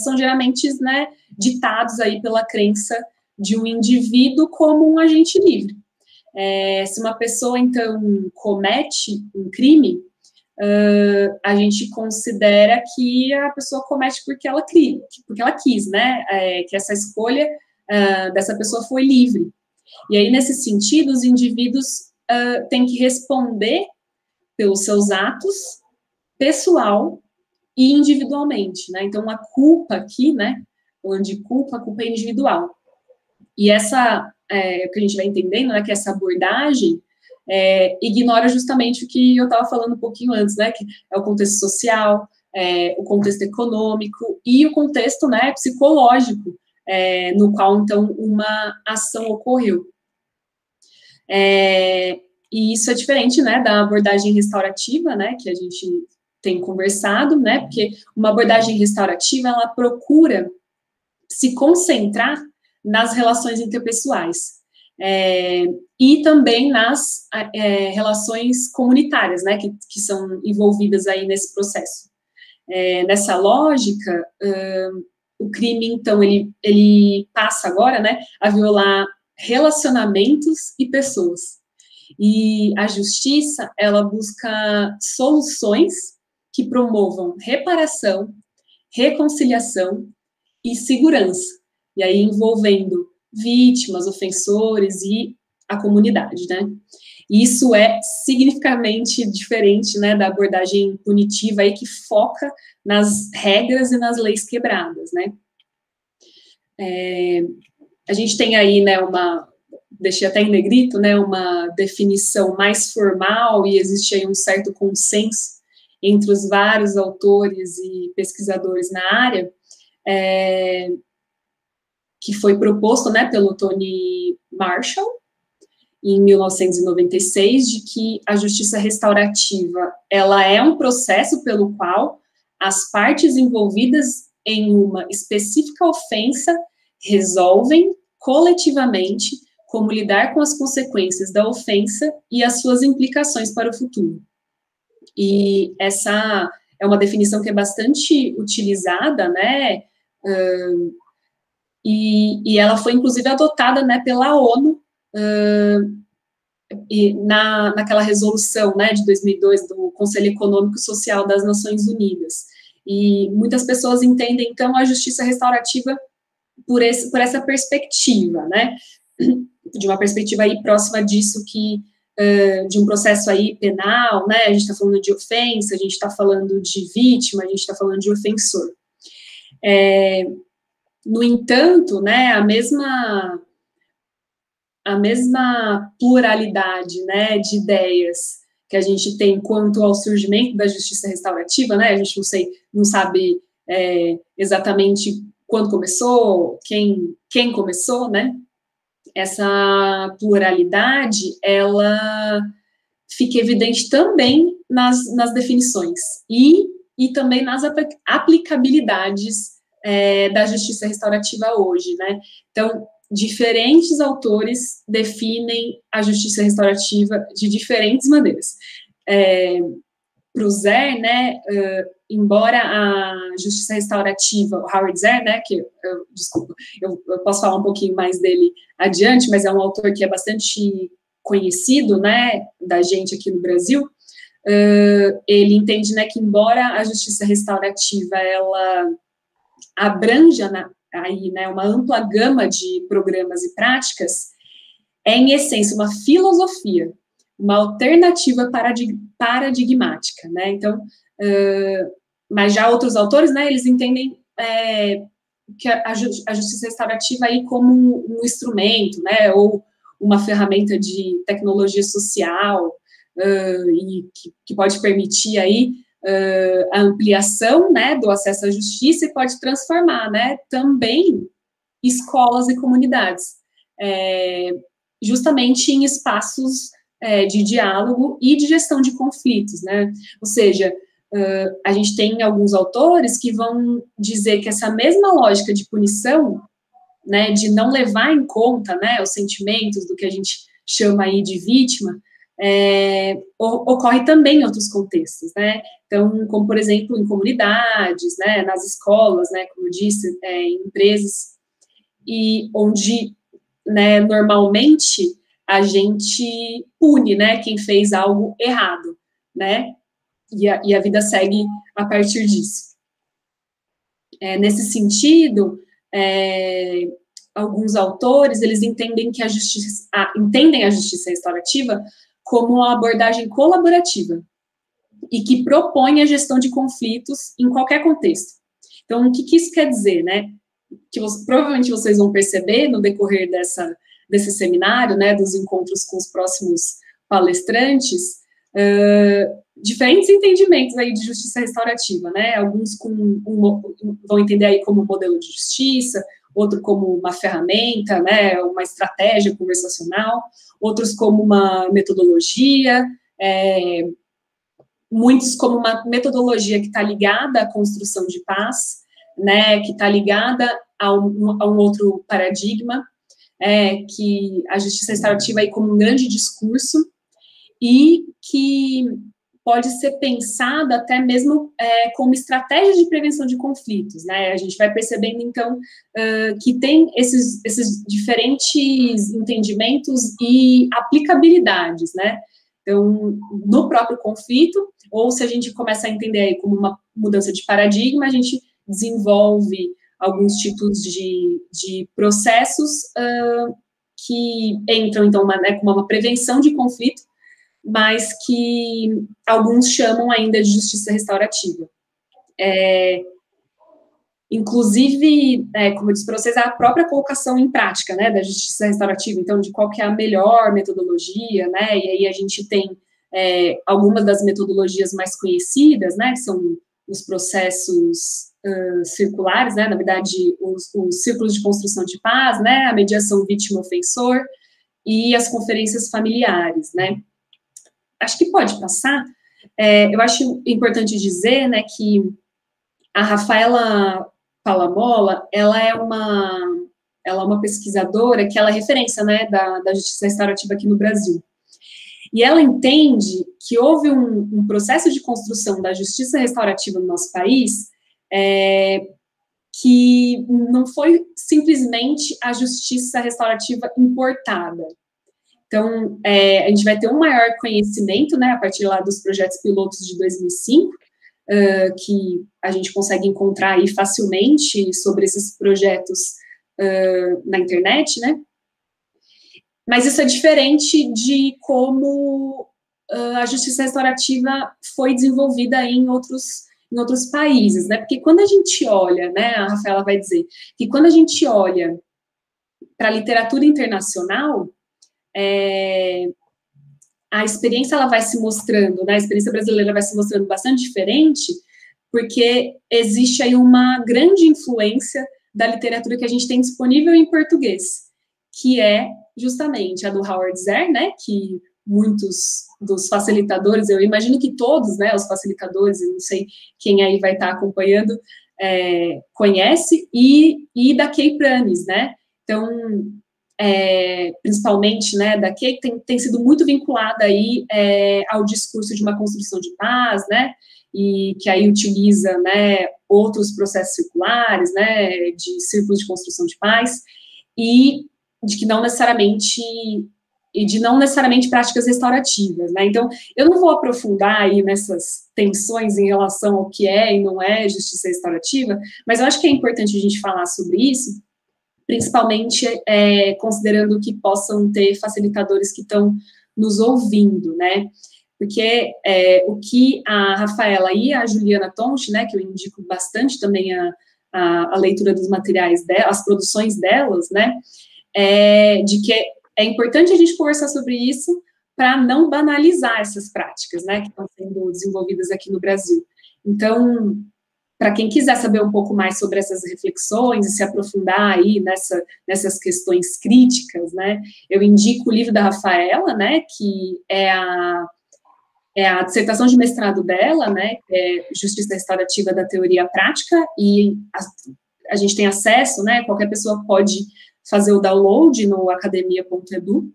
são geralmente, né, ditados aí pela crença de um indivíduo como um agente livre. Se uma pessoa, então, comete um crime, a gente considera que a pessoa comete porque ela quis, né, que essa escolha dessa pessoa foi livre. E aí, nesse sentido, os indivíduos têm que responder pelos seus atos, pessoal e individualmente, né? Então, a culpa aqui, né, falando de culpa, a culpa é individual. E essa, o que a gente vai entendendo, né, que essa abordagem ignora justamente o que eu estava falando um pouquinho antes, né, que é o contexto social, o contexto econômico e o contexto, né, psicológico, no qual, então, uma ação ocorreu. E isso é diferente, né, da abordagem restaurativa, né, que a gente tem conversado, né, porque uma abordagem restaurativa, ela procura se concentrar nas relações interpessoais, e também nas relações comunitárias, né, que são envolvidas aí nesse processo. Nessa lógica, o crime, então, ele passa agora, né, a violar relacionamentos e pessoas. E a justiça, ela busca soluções que promovam reparação, reconciliação e segurança. E aí envolvendo vítimas, ofensores e a comunidade, né? Isso é significativamente diferente, né, da abordagem punitiva aí que foca nas regras e nas leis quebradas, né? A gente tem aí, né, deixei até em negrito, né, uma definição mais formal e existe aí um certo consenso entre os vários autores e pesquisadores na área, que foi proposto, né, pelo Tony Marshall, em 1996, de que a justiça restaurativa, ela é um processo pelo qual as partes envolvidas em uma específica ofensa resolvem coletivamente como lidar com as consequências da ofensa e as suas implicações para o futuro. E essa é uma definição que é bastante utilizada, né, e ela foi, inclusive, adotada, né, pela ONU, e naquela resolução, né, de 2002, do Conselho Econômico e Social das Nações Unidas. E muitas pessoas entendem, então, a justiça restaurativa por essa perspectiva, né, de uma perspectiva aí próxima disso que, de um processo aí penal, né, a gente está falando de ofensa, a gente está falando de vítima, a gente está falando de ofensor. No entanto, né, a mesma pluralidade, né, de ideias que a gente tem quanto ao surgimento da justiça restaurativa, né, a gente não sabe exatamente quando começou, quem começou, né, essa pluralidade, ela fica evidente também nas definições, e e também nas aplicabilidades da justiça restaurativa hoje, né? Então, diferentes autores definem a justiça restaurativa de diferentes maneiras. Para o Zer, né, embora a justiça restaurativa, o Howard Zer, né, desculpa, eu posso falar um pouquinho mais dele adiante, mas é um autor que é bastante conhecido, né, da gente aqui no Brasil. Ele entende, né, que embora a justiça restaurativa, ela abranja aí, né, uma ampla gama de programas e práticas, é, em essência, uma filosofia, uma alternativa paradigmática, né, então, mas já outros autores, né, eles entendem que a justiça restaurativa aí como um instrumento, né, ou uma ferramenta de tecnologia social, e que pode permitir aí a ampliação, né, do acesso à justiça e pode transformar, né, também escolas e comunidades, justamente em espaços de diálogo e de gestão de conflitos, né, ou seja, a gente tem alguns autores que vão dizer que essa mesma lógica de punição, né, de não levar em conta, né, os sentimentos do que a gente chama aí de vítima, ocorre também em outros contextos, né, então, como, por exemplo, em comunidades, né, nas escolas, né, como eu disse, em empresas, e onde, né, normalmente a gente pune, né, quem fez algo errado, né, e a vida segue a partir disso. Nesse sentido, alguns autores, eles entendem que entendem a justiça restaurativa como uma abordagem colaborativa e que propõe a gestão de conflitos em qualquer contexto. Então, o que isso quer dizer, né? Que provavelmente vocês vão perceber no decorrer desse seminário, né, dos encontros com os próximos palestrantes, diferentes entendimentos aí de justiça restaurativa, né? Alguns vão entender aí como um modelo de justiça, outro como uma ferramenta, né, uma estratégia conversacional, outros como uma metodologia, muitos como uma metodologia que está ligada à construção de paz, né, que está ligada a um outro paradigma, que a justiça restaurativa aí como um grande discurso, e que pode ser pensada até mesmo como estratégia de prevenção de conflitos, né? A gente vai percebendo, então, que tem esses diferentes entendimentos e aplicabilidades, né? Então, no próprio conflito, ou se a gente começa a entender aí como uma mudança de paradigma, a gente desenvolve alguns tipos de processos que entram, então, como uma prevenção de conflito, mas que alguns chamam ainda de justiça restaurativa. Inclusive, como eu disse para vocês, a própria colocação em prática, né, da justiça restaurativa, então, de qual que é a melhor metodologia, né, e aí a gente tem algumas das metodologias mais conhecidas, né, que são os processos circulares, né, na verdade, os círculos de construção de paz, né, a mediação vítima-ofensor e as conferências familiares, né. Acho que pode passar. Eu acho importante dizer, né, que a Rafaela Palamola, ela é uma pesquisadora que ela é referência, né, da justiça restaurativa aqui no Brasil. E ela entende que houve um processo de construção da justiça restaurativa no nosso país que não foi simplesmente a justiça restaurativa importada. Então, a gente vai ter um maior conhecimento, né, a partir lá dos projetos pilotos de 2005, que a gente consegue encontrar aí facilmente sobre esses projetos na internet, né, mas isso é diferente de como a justiça restaurativa foi desenvolvida em outros países, né, porque quando a gente olha, né, a Rafaela vai dizer, que quando a gente olha para a literatura internacional, a experiência ela vai se mostrando, né, a experiência brasileira vai se mostrando bastante diferente, porque existe aí uma grande influência da literatura que a gente tem disponível em português, que é justamente a do Howard Zer, né, que muitos dos facilitadores, eu imagino que todos, né, os facilitadores, eu não sei quem aí vai estar acompanhando, conhece, e da Kay Pranes, né? Então, principalmente, né, da Kay, tem sido muito vinculada aí ao discurso de uma construção de paz, né, e que aí utiliza, né, outros processos circulares, né, de círculos de construção de paz, e de não necessariamente práticas restaurativas, né? Então, eu não vou aprofundar aí nessas tensões em relação ao que é e não é justiça restaurativa, mas eu acho que é importante a gente falar sobre isso, principalmente considerando que possam ter facilitadores que estão nos ouvindo, né? Porque o que a Rafaela e a Juliana Tonti, né, que eu indico bastante também a leitura dos materiais delas, as produções delas, né, de que é importante a gente conversar sobre isso para não banalizar essas práticas, né, que estão sendo desenvolvidas aqui no Brasil. Então, para quem quiser saber um pouco mais sobre essas reflexões e se aprofundar aí nessas questões críticas, né, eu indico o livro da Rafaela, né, que é a dissertação de mestrado dela, né, Justiça Restaurativa da Teoria à Prática, e a gente tem acesso, né, qualquer pessoa pode fazer o download no academia.edu,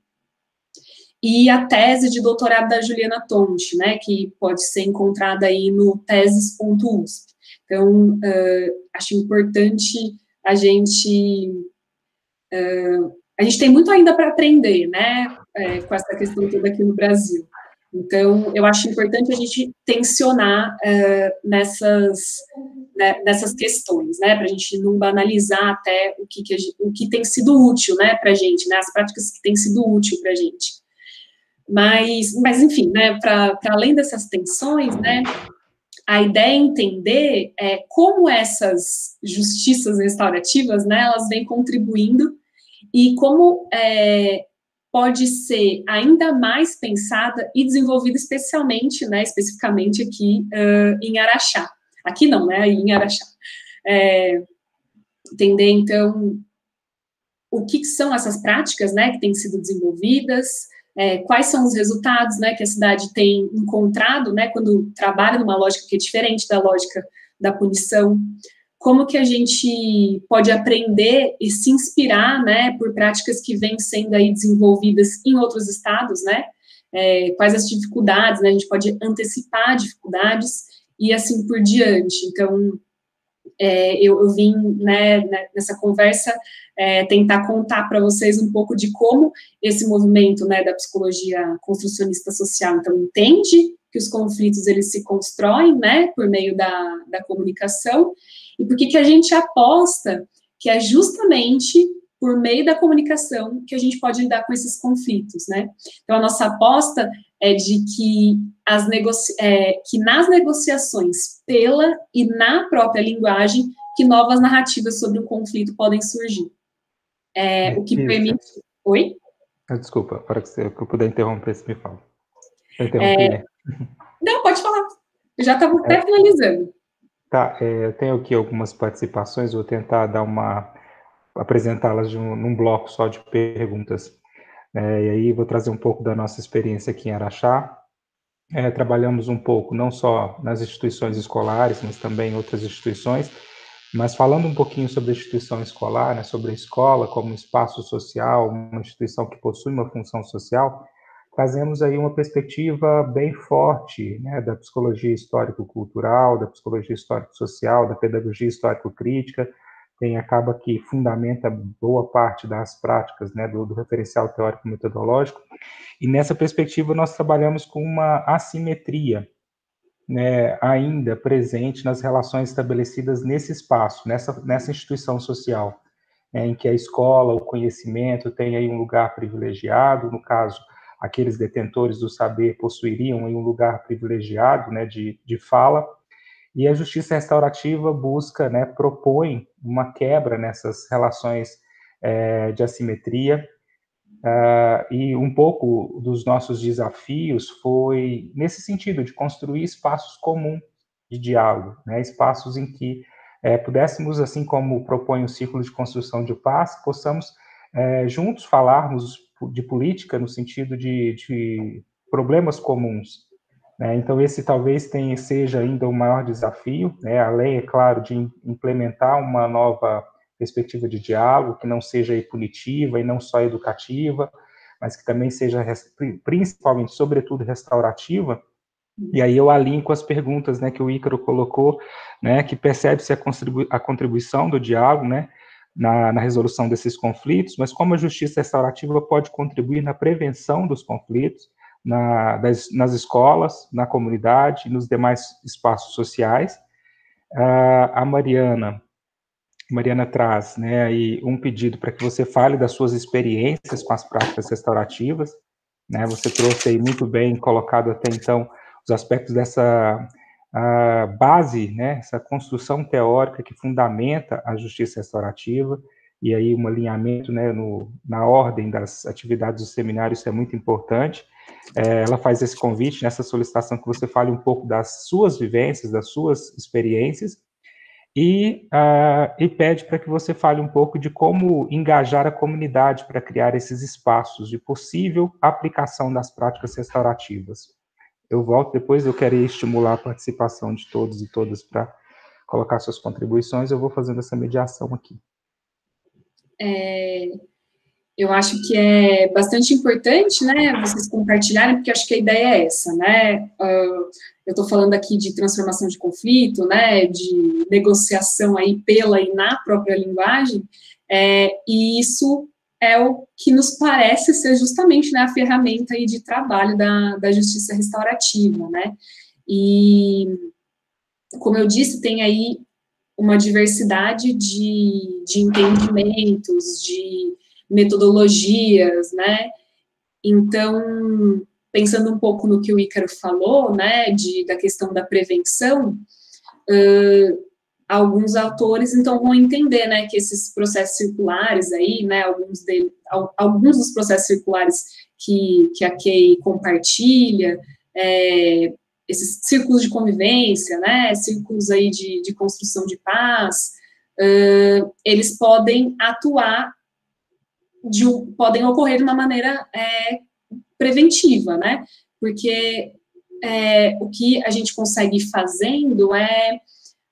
e a tese de doutorado da Juliana Tonti, né, que pode ser encontrada aí no teses.usp. Então, acho importante a gente tem muito ainda para aprender, né, com essa questão toda aqui no Brasil. Então, eu acho importante a gente tensionar nessas questões, né, para a gente não banalizar até o que tem sido útil, né, para a gente, né, as práticas que têm sido útil para a gente. Mas enfim, né, para além dessas tensões, né, a ideia é entender como essas justiças restaurativas, né, elas vêm contribuindo e como pode ser ainda mais pensada e desenvolvida especificamente aqui em Araxá. Aqui não, né, em Araxá. Entender, então, o que são essas práticas, né, que têm sido desenvolvidas, quais são os resultados, né, que a cidade tem encontrado, né, quando trabalha numa lógica que é diferente da lógica da punição, como que a gente pode aprender e se inspirar, né, por práticas que vêm sendo aí desenvolvidas em outros estados, né, quais as dificuldades, né, a gente pode antecipar dificuldades e assim por diante. Então, eu vim, né, nessa conversa tentar contar para vocês um pouco de como esse movimento, né, da psicologia construcionista social, então, entende que os conflitos, eles se constroem, né, por meio da comunicação, e por que a gente aposta que é justamente por meio da comunicação que a gente pode lidar com esses conflitos, né? Então, a nossa aposta é de que que nas negociações pela e na própria linguagem que novas narrativas sobre o conflito podem surgir. O que permite... Oi? Desculpa, para que eu puder interromper, você me fala. Eu interrompi. Não, pode falar. Eu já estava até finalizando. Tá, eu tenho aqui algumas participações, vou tentar apresentá-las num bloco só de perguntas. E aí vou trazer um pouco da nossa experiência aqui em Araxá. Trabalhamos um pouco, não só nas instituições escolares, mas também em outras instituições, mas falando um pouquinho sobre a instituição escolar, né, sobre a escola como um espaço social, uma instituição que possui uma função social, trazemos aí uma perspectiva bem forte, né, da psicologia histórico-cultural, da psicologia histórico-social, da pedagogia histórico-crítica, acaba que fundamenta boa parte das práticas, né, do referencial teórico-metodológico, e nessa perspectiva nós trabalhamos com uma assimetria, né, ainda presente nas relações estabelecidas nesse espaço, nessa instituição social, em que a escola, o conhecimento tem aí um lugar privilegiado, no caso, aqueles detentores do saber possuiriam aí um lugar privilegiado, né, de fala, e a justiça restaurativa busca, né, propõe uma quebra nessas relações de assimetria, e um pouco dos nossos desafios foi nesse sentido, de construir espaços comuns de diálogo, né, espaços em que pudéssemos, assim como propõe o Círculo de Construção de Paz, possamos juntos falarmos de política no sentido de problemas comuns, né? Então, esse talvez seja ainda o maior desafio, né? Além, é claro, de implementar uma nova perspectiva de diálogo, que não seja punitiva e não só educativa, mas que também seja, principalmente, sobretudo, restaurativa. E aí eu alinho com as perguntas, né, que o Ícaro colocou, né, que percebe-se a contribuição do diálogo, né, na resolução desses conflitos, mas como a justiça restaurativa pode contribuir na prevenção dos conflitos, nas escolas, na comunidade e nos demais espaços sociais. A Mariana traz, né, aí um pedido para que você fale das suas experiências com as práticas restaurativas, né, você trouxe aí muito bem colocado até então os aspectos dessa base, né, essa construção teórica que fundamenta a justiça restaurativa, e aí um alinhamento, né, na ordem das atividades do seminário, isso é muito importante. Ela faz esse convite, nessa solicitação, que você fale um pouco das suas vivências, das suas experiências, e pede para que você fale um pouco de como engajar a comunidade para criar esses espaços de possível aplicação das práticas restaurativas. Eu volto depois, eu quero estimular a participação de todos e todas para colocar suas contribuições, eu vou fazendo essa mediação aqui. Eu acho que é bastante importante, né, vocês compartilharem, porque acho que a ideia é essa, né, eu estou falando aqui de transformação de conflito, né, de negociação aí pela e na própria linguagem, e isso é o que nos parece ser justamente, né, a ferramenta aí de trabalho da justiça restaurativa, né, e, como eu disse, tem aí uma diversidade de entendimentos, de metodologias, né, então, pensando um pouco no que o Ícaro falou, né, da questão da prevenção, alguns autores, então, vão entender, né, que esses processos circulares aí, né, alguns dos processos circulares que a Kay compartilha, esses círculos de convivência, né, círculos aí de construção de paz, eles podem atuar, podem ocorrer de uma maneira preventiva, né, porque o que a gente consegue ir fazendo é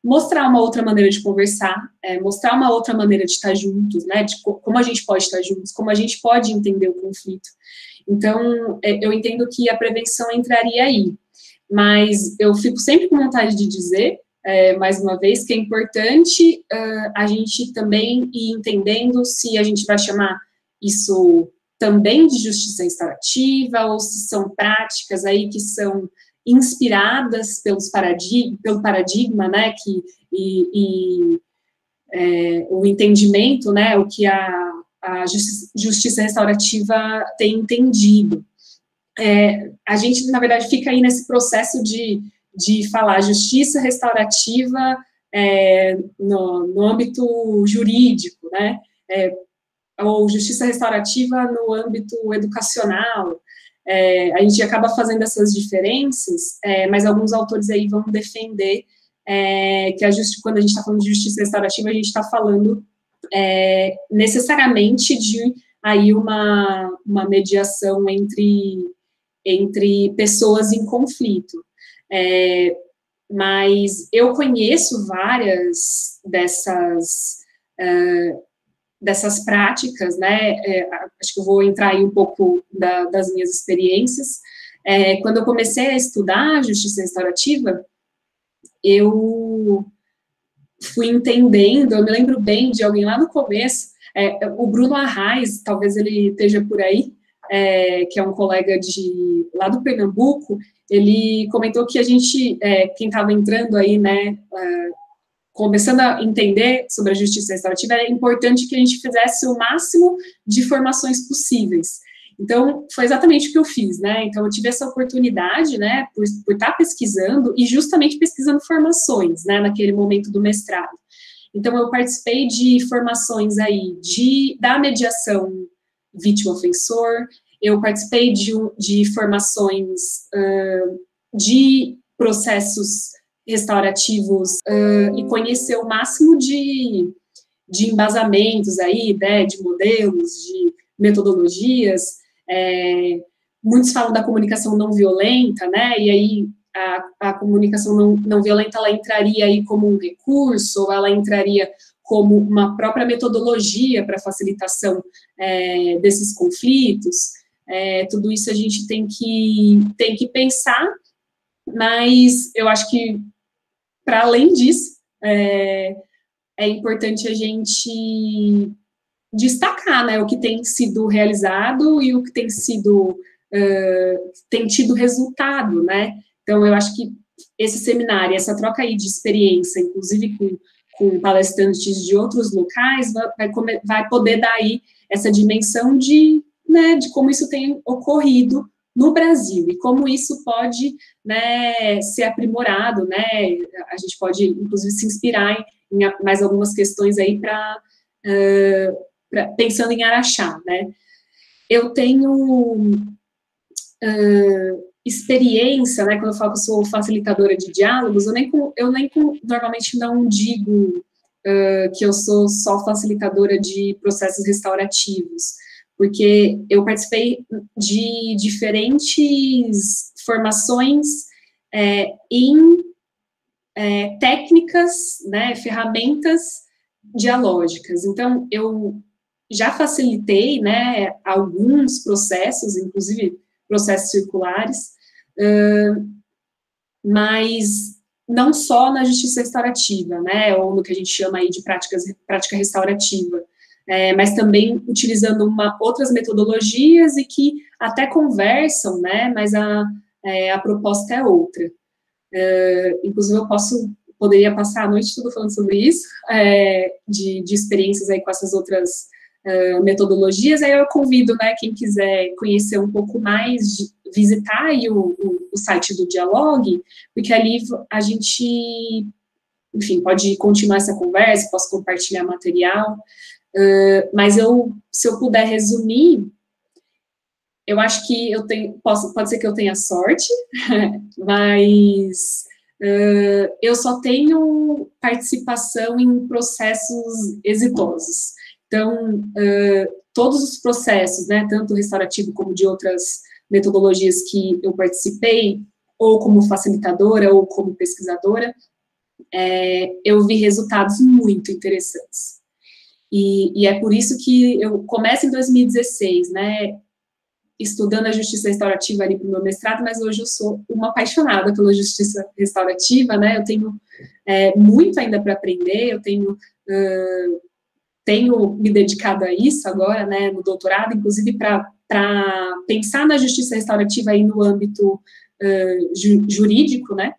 mostrar uma outra maneira de conversar, mostrar uma outra maneira de estar juntos, né, de como a gente pode estar juntos, como a gente pode entender o conflito. Então, eu entendo que a prevenção entraria aí, mas eu fico sempre com vontade de dizer, mais uma vez, que é importante a gente também ir entendendo se a gente vai chamar isso também de justiça restaurativa, ou se são práticas aí que são inspiradas pelo paradigma, né, o entendimento, né, o que a justiça restaurativa tem entendido. A gente, na verdade, fica aí nesse processo de falar justiça restaurativa no âmbito jurídico, né, ou justiça restaurativa no âmbito educacional. A gente acaba fazendo essas diferenças, mas alguns autores aí vão defender que quando a gente está falando de justiça restaurativa, a gente está falando necessariamente de aí uma mediação entre pessoas em conflito. Mas eu conheço várias dessas práticas, né, acho que eu vou entrar aí um pouco das minhas experiências. Quando eu comecei a estudar justiça restaurativa, eu fui entendendo, eu me lembro bem de alguém lá no começo, o Bruno Arraes, talvez ele esteja por aí, que é um colega lá do Pernambuco, ele comentou que a gente, quem estava entrando aí, né, começando a entender sobre a justiça restaurativa, é importante que a gente fizesse o máximo de formações possíveis. Então, foi exatamente o que eu fiz, né? Então, eu tive essa oportunidade, né, por estar pesquisando, e justamente pesquisando formações, né, naquele momento do mestrado. Então, eu participei de formações aí da mediação vítima-ofensor, eu participei de formações de processos restaurativos e conhecer o máximo de de embasamentos aí, né, de modelos, de metodologias. Muitos falam da comunicação não violenta, né, e aí a comunicação não violenta, ela entraria aí como um recurso, ou ela entraria como uma própria metodologia para facilitação desses conflitos. Tudo isso a gente tem que pensar, mas eu acho que, para além disso, é importante a gente destacar, né, o que tem sido realizado e o que tem sido, tem tido resultado, né. Então, eu acho que esse seminário, essa troca aí de experiência, inclusive com palestrantes de outros locais, vai poder dar aí essa dimensão de como isso tem ocorrido no Brasil, e como isso pode, né, ser aprimorado, né, a gente pode, inclusive, se inspirar em mais algumas questões aí pensando em Araxá, né. Eu tenho experiência, né, quando eu falo que eu sou facilitadora de diálogos, normalmente não digo que eu sou só facilitadora de processos restaurativos, porque eu participei de diferentes formações em técnicas, né, ferramentas dialógicas. Então, eu já facilitei, né, alguns processos, inclusive processos circulares, mas não só na justiça restaurativa, né, ou no que a gente chama aí de prática restaurativa, mas também utilizando outras metodologias e que até conversam, né, mas a proposta é outra. Inclusive, eu poderia passar a noite toda falando sobre isso, de experiências aí com essas outras metodologias. Aí eu convido, né, quem quiser conhecer um pouco mais, visitar aí o site do Dialogue, porque ali a gente, enfim, pode continuar essa conversa, posso compartilhar material, mas se eu puder resumir, eu acho que pode ser que eu tenha sorte, mas eu só tenho participação em processos exitosos. Então, todos os processos, né, tanto restaurativo como de outras metodologias que eu participei, ou como facilitadora, ou como pesquisadora, eu vi resultados muito interessantes. E é por isso que eu começo em 2016, né, estudando a justiça restaurativa ali para o meu mestrado, mas hoje eu sou uma apaixonada pela justiça restaurativa, né, eu tenho muito ainda para aprender, eu tenho me dedicado a isso agora, né, no doutorado, inclusive para pensar na justiça restaurativa aí no âmbito jurídico, né,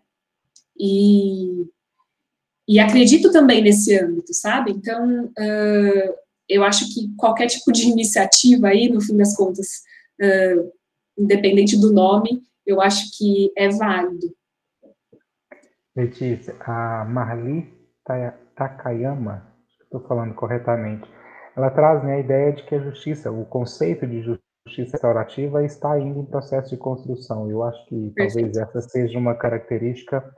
e acredito também nesse âmbito, sabe? Então, eu acho que qualquer tipo de iniciativa aí, no fim das contas, independente do nome, eu acho que é válido. Letícia, a Marli Takayama, estou falando corretamente, ela traz, né, a ideia de que a justiça, o conceito de justiça restaurativa está ainda em processo de construção. Eu acho que talvez essa seja uma característica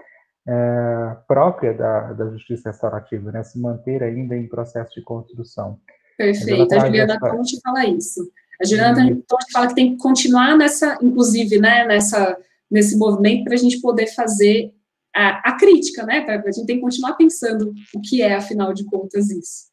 própria da justiça restaurativa, né, se manter ainda em processo de construção. Perfeito, a Juliana Conte fala isso. A Juliana Conte fala que tem que continuar inclusive, né, nesse movimento para a gente poder fazer a crítica, né, a gente tem que continuar pensando o que é, afinal de contas, isso.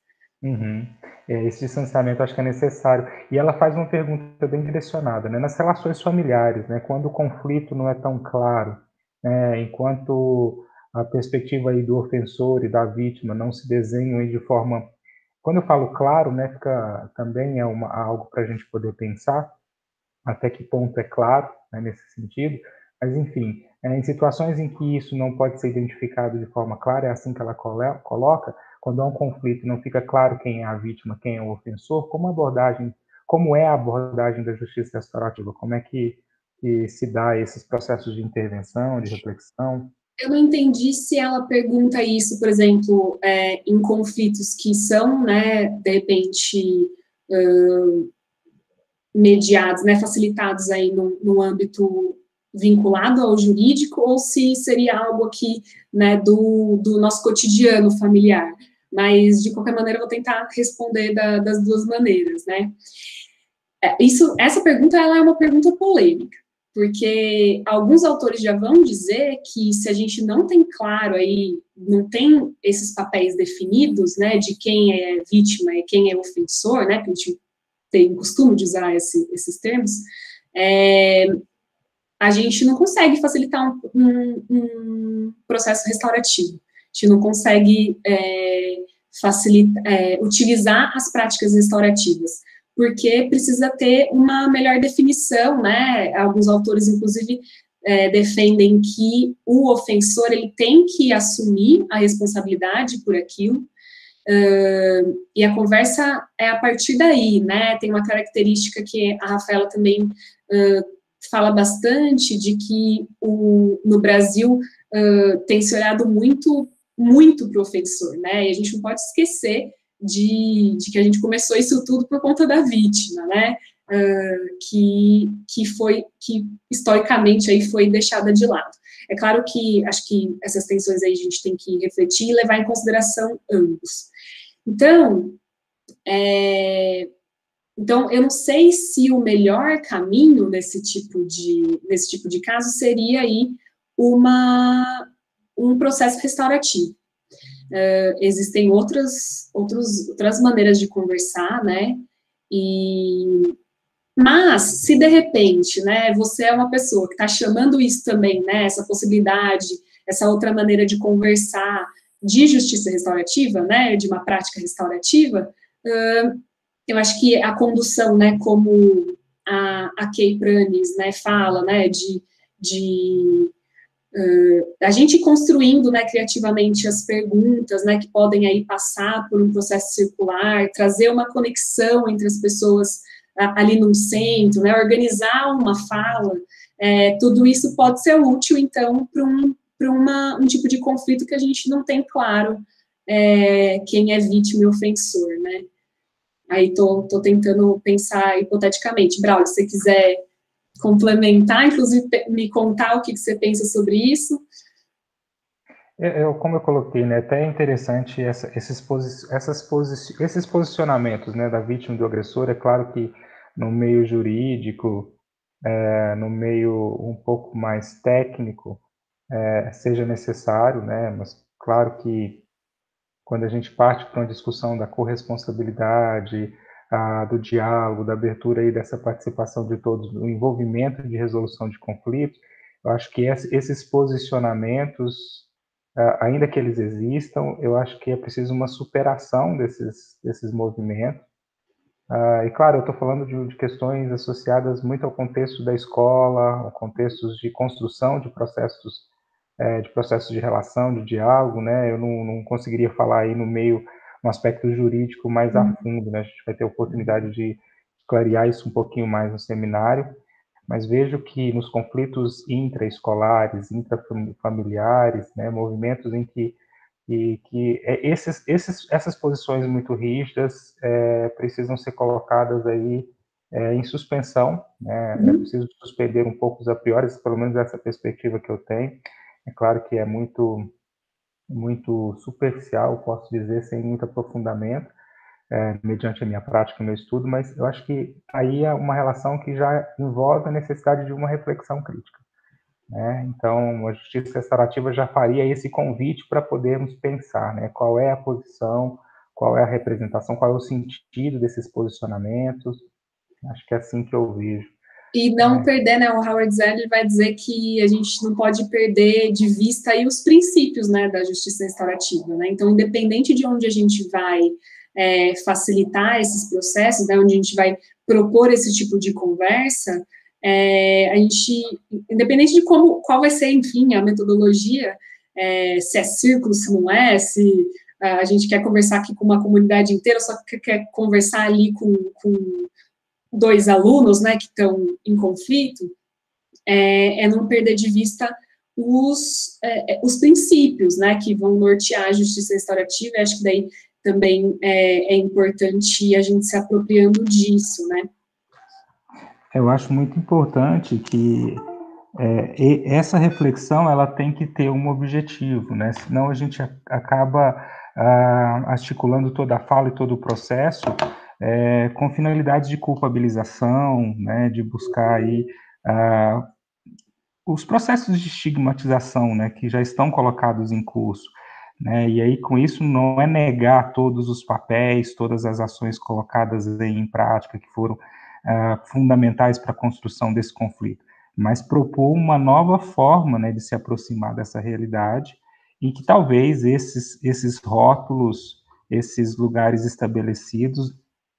Uhum. Esse distanciamento acho que é necessário. E ela faz uma pergunta bem direcionada, né, nas relações familiares, né, quando o conflito não é tão claro, né, enquanto a perspectiva aí do ofensor e da vítima não se desenham aí de forma... Quando eu falo claro, né, também é algo para a gente poder pensar até que ponto é claro, né, nesse sentido, mas enfim, em situações em que isso não pode ser identificado de forma clara, é assim que ela coloca, quando há um conflito e não fica claro quem é a vítima, quem é o ofensor, como é a abordagem da justiça restaurativa, como é que se dá esses processos de intervenção, de reflexão? Eu não entendi se ela pergunta isso, por exemplo, em conflitos que são, né, de repente, mediados, né, facilitados aí no âmbito vinculado ao jurídico, ou se seria algo aqui, né, do nosso cotidiano familiar. mas, de qualquer maneira, eu vou tentar responder das duas maneiras, né? Essa pergunta, ela é uma pergunta polêmica, porque alguns autores já vão dizer que se a gente não tem claro aí, não tem esses papéis definidos, né, de quem é vítima e quem é ofensor, né, que a gente tem o costume de usar esses termos, a gente não consegue facilitar um processo restaurativo, a gente não consegue utilizar as práticas restaurativas, porque precisa ter uma melhor definição, né? Alguns autores, inclusive, defendem que o ofensor ele tem que assumir a responsabilidade por aquilo, e a conversa é a partir daí, né? Tem uma característica que a Rafaela também fala bastante, de que no Brasil tem se olhado muito para o ofensor, né? E a gente não pode esquecer de que a gente começou isso tudo por conta da vítima, né? Que historicamente aí foi deixada de lado. É claro que acho que essas tensões aí a gente tem que refletir e levar em consideração ambos. Então, eu não sei se o melhor caminho nesse tipo de caso seria aí um processo restaurativo. Existem outras maneiras de conversar, né? Mas, se de repente, né, você é uma pessoa que está chamando isso também, né, essa possibilidade, essa outra maneira de conversar de justiça restaurativa, né, de uma prática restaurativa, eu acho que a condução, né, como a Kay Pranis, né, fala, né, a gente construindo, né, criativamente as perguntas, né, que podem aí passar por um processo circular, trazer uma conexão entre as pessoas ali no centro, né, organizar uma fala, tudo isso pode ser útil, então, para um tipo de conflito que a gente não tem claro quem é vítima e ofensor, né. Aí tô tentando pensar hipoteticamente. Braulio, se você quiser complementar, inclusive me contar o que você pensa sobre isso. Como eu coloquei, né, até é interessante esses posicionamentos, né, da vítima e do agressor. É claro que no meio jurídico, no meio um pouco mais técnico, seja necessário, né, mas claro que quando a gente parte para uma discussão da corresponsabilidade, do diálogo, da abertura aí dessa participação de todos, do envolvimento de resolução de conflitos, eu acho que esses posicionamentos, ainda que eles existam, eu acho que é preciso uma superação desses movimentos. E claro, eu estou falando de questões associadas muito ao contexto da escola, ao contextos de construção de processos de relação, de diálogo, né? Eu não conseguiria falar aí no aspecto jurídico mais a fundo, né? A gente vai ter a oportunidade de clarear isso um pouquinho mais no seminário, mas vejo que nos conflitos intraescolares, intrafamiliares, né, movimentos em que essas posições muito rígidas precisam ser colocadas aí em suspensão, né? É preciso suspender um pouco os a priori, pelo menos essa perspectiva que eu tenho. É claro que é muito superficial, posso dizer, sem muito aprofundamento, mediante a minha prática, o meu estudo, mas eu acho que aí é uma relação que já envolve a necessidade de uma reflexão crítica, né? Então, a justiça restaurativa já faria esse convite para podermos pensar, né, qual é a posição, qual é a representação, qual é o sentido desses posicionamentos. Acho que é assim que eu vejo. E não perder, né, o Howard Zeller vai dizer que a gente não pode perder de vista aí os princípios, né, da justiça restaurativa, né? Então, independente de onde a gente vai facilitar esses processos, né, onde a gente vai propor esse tipo de conversa, a gente, independente de qual vai ser, enfim, a metodologia, se é círculo, se não é, se a gente quer conversar aqui com uma comunidade inteira, só quer conversar ali com 2 alunos, né, que estão em conflito, não perder de vista os princípios, né, que vão nortear a justiça restaurativa. Acho que daí também é importante a gente se apropriando disso, né. Eu acho muito importante que E essa reflexão, ela tem que ter um objetivo, né? Senão a gente acaba articulando toda a fala e todo o processo com finalidades de culpabilização, né? De buscar aí os processos de estigmatização, né? Que já estão colocados em curso, né? E aí, com isso, não é negar todos os papéis, todas as ações colocadas em prática que foram fundamentais para a construção desse conflito, mas propor uma nova forma, né, de se aproximar dessa realidade e que talvez esses rótulos, esses lugares estabelecidos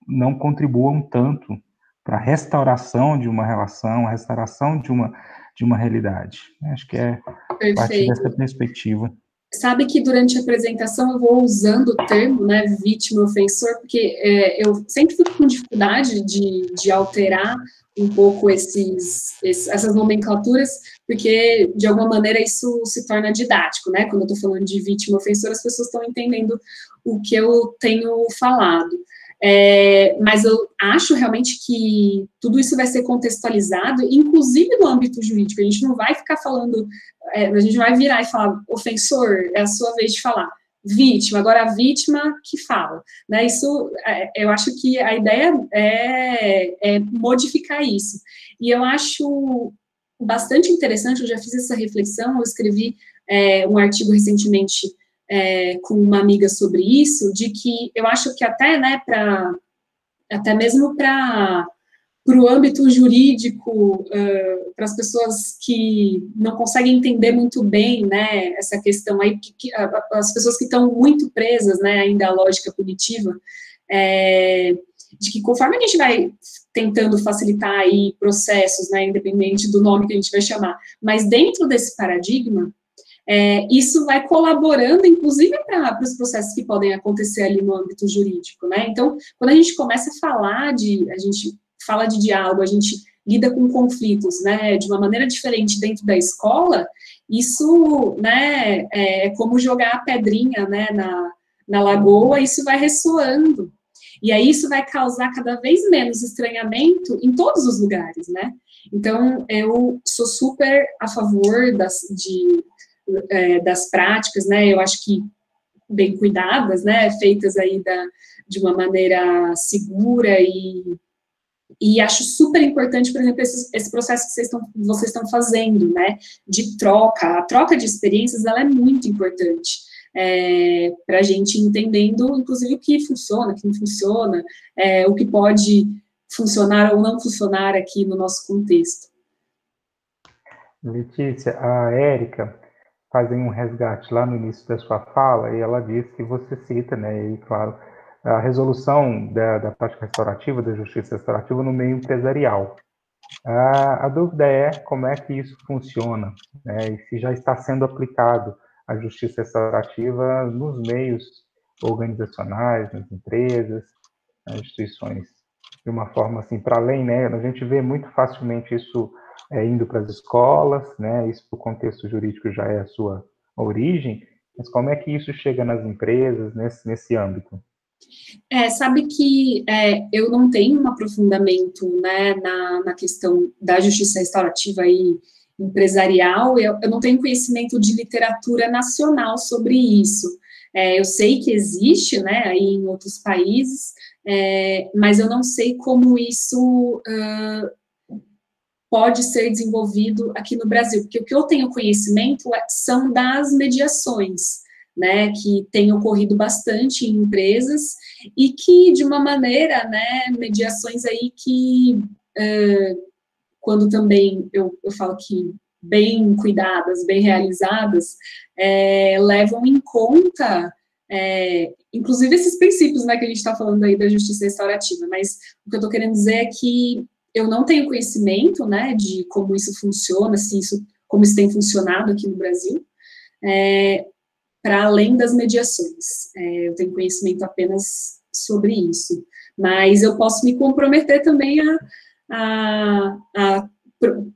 não contribuam tanto para a restauração de uma relação, a restauração de uma realidade. Acho que é a partir dessa perspectiva. Sabe que durante a apresentação eu vou usando o termo, né, vítima, ofensor, porque eu sempre fico com dificuldade de alterar um pouco essas nomenclaturas, porque, de alguma maneira, isso se torna didático, né? Quando eu estou falando de vítima, ofensor, as pessoas estão entendendo o que eu tenho falado. Mas eu acho realmente que tudo isso vai ser contextualizado, inclusive no âmbito jurídico. A gente não vai ficar falando, a gente vai virar e falar, ofensor, é a sua vez de falar. Vítima, agora a vítima que fala, né? Isso, eu acho que a ideia é modificar isso. E eu acho bastante interessante, eu já fiz essa reflexão, eu escrevi um artigo recentemente com uma amiga sobre isso, de que eu acho que até, né, até mesmo para o âmbito jurídico, para as pessoas que não conseguem entender muito bem, né, essa questão aí, as pessoas que estão muito presas, né, ainda à lógica punitiva, de que conforme a gente vai tentando facilitar aí processos, né, independente do nome que a gente vai chamar, mas dentro desse paradigma, isso vai colaborando, inclusive, para os processos que podem acontecer ali no âmbito jurídico, né? Então, quando a gente começa a falar a gente fala de diálogo, a gente lida com conflitos, né, de uma maneira diferente dentro da escola, isso, né, é como jogar a pedrinha, né, na lagoa, isso vai ressoando. E aí isso vai causar cada vez menos estranhamento em todos os lugares, né? Então, eu sou super a favor das práticas, né, eu acho que bem cuidadas, né, feitas aí de uma maneira segura e acho super importante, por exemplo, esse processo que vocês estão fazendo, né, de troca. A troca de experiências, ela é muito importante para a gente entendendo, inclusive, o que funciona, o que não funciona, o que pode funcionar ou não funcionar aqui no nosso contexto. Letícia, a Érica faz um resgate lá no início da sua fala e ela diz que você cita, né, e claro, a resolução da prática restaurativa, da justiça restaurativa no meio empresarial. A dúvida é como é que isso funciona, né, e se já está sendo aplicado a justiça restaurativa nos meios organizacionais, nas empresas, nas instituições, de uma forma assim, para além, né, a gente vê muito facilmente isso indo para as escolas, né, isso para o contexto jurídico já é a sua origem, mas como é que isso chega nas empresas, nesse âmbito? Sabe que eu não tenho um aprofundamento, né, na questão da justiça restaurativa e empresarial, eu não tenho conhecimento de literatura nacional sobre isso. Eu sei que existe, né, aí em outros países, mas eu não sei como isso pode ser desenvolvido aqui no Brasil, porque o que eu tenho conhecimento são das mediações, né, que tem ocorrido bastante em empresas e que, de uma maneira, né, mediações aí que, quando também eu falo que bem cuidadas, bem realizadas, levam em conta, inclusive esses princípios, né, que a gente está falando aí da justiça restaurativa, mas o que eu estou querendo dizer é que eu não tenho conhecimento, né, de como isso funciona, como isso tem funcionado aqui no Brasil, para além das mediações. Eu tenho conhecimento apenas sobre isso. Mas eu posso me comprometer também a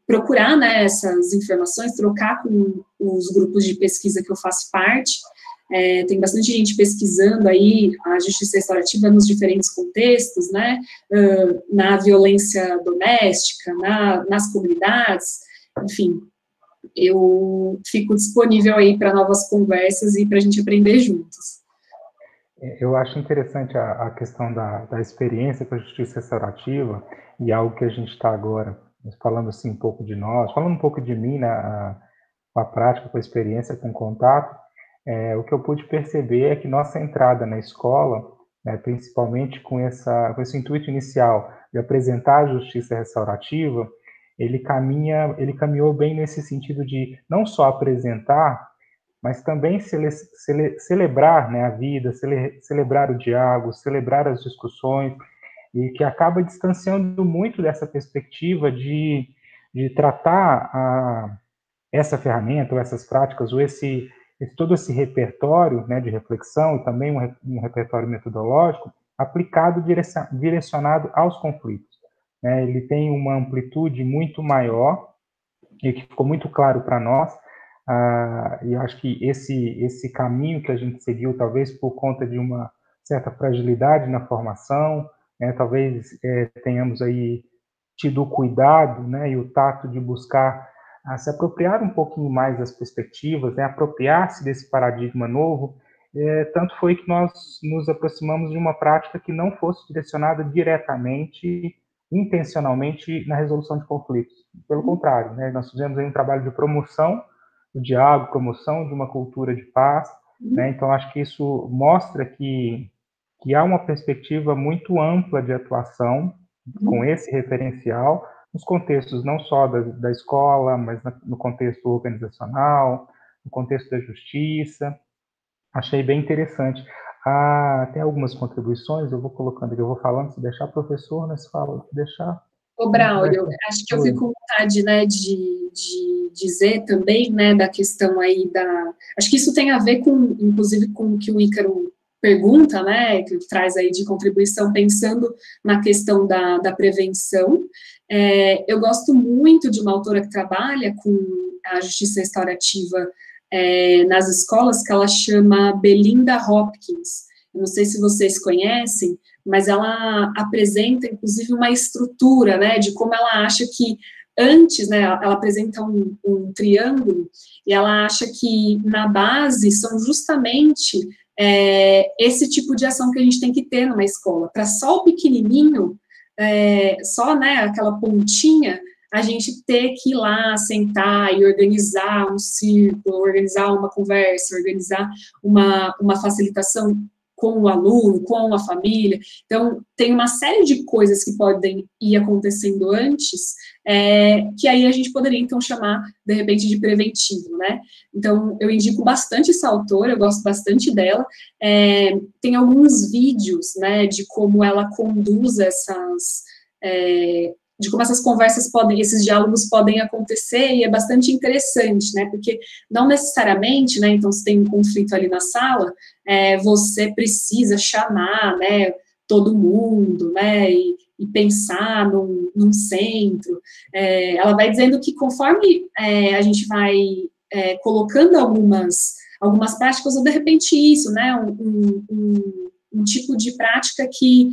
procurar, né, essas informações, trocar com os grupos de pesquisa que eu faço parte. Tem bastante gente pesquisando aí a justiça restaurativa nos diferentes contextos, né, na violência doméstica, nas comunidades, enfim, eu fico disponível aí para novas conversas e para a gente aprender juntos. Eu acho interessante a questão da experiência com a justiça restaurativa e algo que a gente está agora falando assim um pouco de nós, falando um pouco de mim, né, com a prática, com a experiência, com o contato. O que eu pude perceber é que nossa entrada na escola, né, principalmente com esse intuito inicial de apresentar a justiça restaurativa, ele caminhou bem nesse sentido de não só apresentar, mas também celebrar, né, a vida, celebrar o diálogo, celebrar as discussões, e que acaba distanciando muito dessa perspectiva de tratar essa ferramenta, ou essas práticas, ou todo esse repertório, né, de reflexão, e também um repertório metodológico, aplicado, direcionado aos conflitos. Né? Ele tem uma amplitude muito maior, e que ficou muito claro para nós, e eu acho que esse caminho que a gente seguiu, talvez por conta de uma certa fragilidade na formação, né, talvez tenhamos aí tido o cuidado, né, e o tato de buscar se apropriar um pouquinho mais das perspectivas, né, apropriar-se desse paradigma novo, tanto foi que nós nos aproximamos de uma prática que não fosse direcionada diretamente, intencionalmente, na resolução de conflitos. Pelo contrário, né, nós fizemos aí um trabalho de promoção do diálogo, promoção de uma cultura de paz, né, então acho que isso mostra que há uma perspectiva muito ampla de atuação com esse referencial, nos contextos não só da escola, mas no contexto organizacional, no contexto da justiça. Achei bem interessante. Tem algumas contribuições, eu vou colocando aqui, eu vou falando, se deixar, professor, né, se fala, se deixar... Ô, Braulio, acho que eu fico com vontade, né, de dizer também, né, da questão aí Acho que isso tem a ver com, inclusive, com o que o Ícaro pergunta, né, que traz aí de contribuição, pensando na questão da prevenção. Eu gosto muito de uma autora que trabalha com a justiça restaurativa nas escolas, que ela chama Belinda Hopkins. Eu não sei se vocês conhecem, mas ela apresenta, inclusive, uma estrutura, né, de como ela acha que antes, né, ela apresenta um triângulo, e ela acha que na base são justamente esse tipo de ação que a gente tem que ter numa escola, para só o pequenininho, só, né, aquela pontinha, a gente ter que ir lá, sentar e organizar um círculo, organizar uma conversa, organizar uma facilitação com o aluno, com a família. Então, tem uma série de coisas que podem ir acontecendo antes, que aí a gente poderia, então, chamar, de repente, de preventivo, né? Então, eu indico bastante essa autora, eu gosto bastante dela. Tem alguns vídeos, né, de como ela conduz de como essas conversas esses diálogos podem acontecer, e é bastante interessante, né, porque não necessariamente, né, então se tem um conflito ali na sala, você precisa chamar, né, todo mundo, né, e pensar num centro. Ela vai dizendo que conforme a gente vai colocando algumas práticas, ou de repente isso, né, um tipo de prática que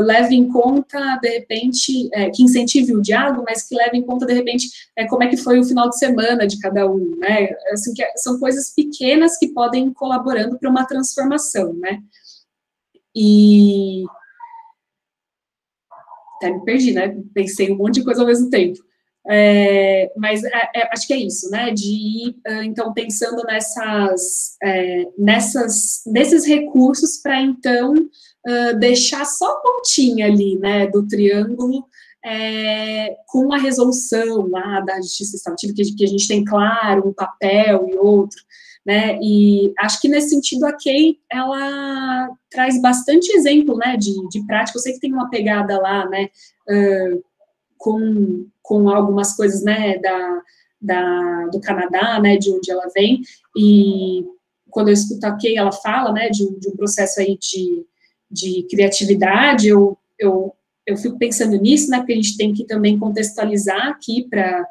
leve em conta, de repente, que incentive o diálogo, mas que leve em conta, de repente, como é que foi o final de semana de cada um, né? Assim, são coisas pequenas que podem ir colaborando para uma transformação, né? E... Até me perdi, né? Pensei um monte de coisa ao mesmo tempo. Mas acho que é isso, né, de ir, então, pensando nesses recursos para, então, deixar só a pontinha ali, né, do triângulo, com a resolução lá da justiça restaurativa, que a gente tem, claro, um papel e outro, né, e acho que nesse sentido a Kay, ela traz bastante exemplo, né, de prática. Eu sei que tem uma pegada lá, né, com algumas coisas, né, do Canadá, né, de onde ela vem, e quando eu escuto a Kay, ela fala, né, de um processo aí de criatividade, eu fico pensando nisso, né, porque a gente tem que também contextualizar aqui para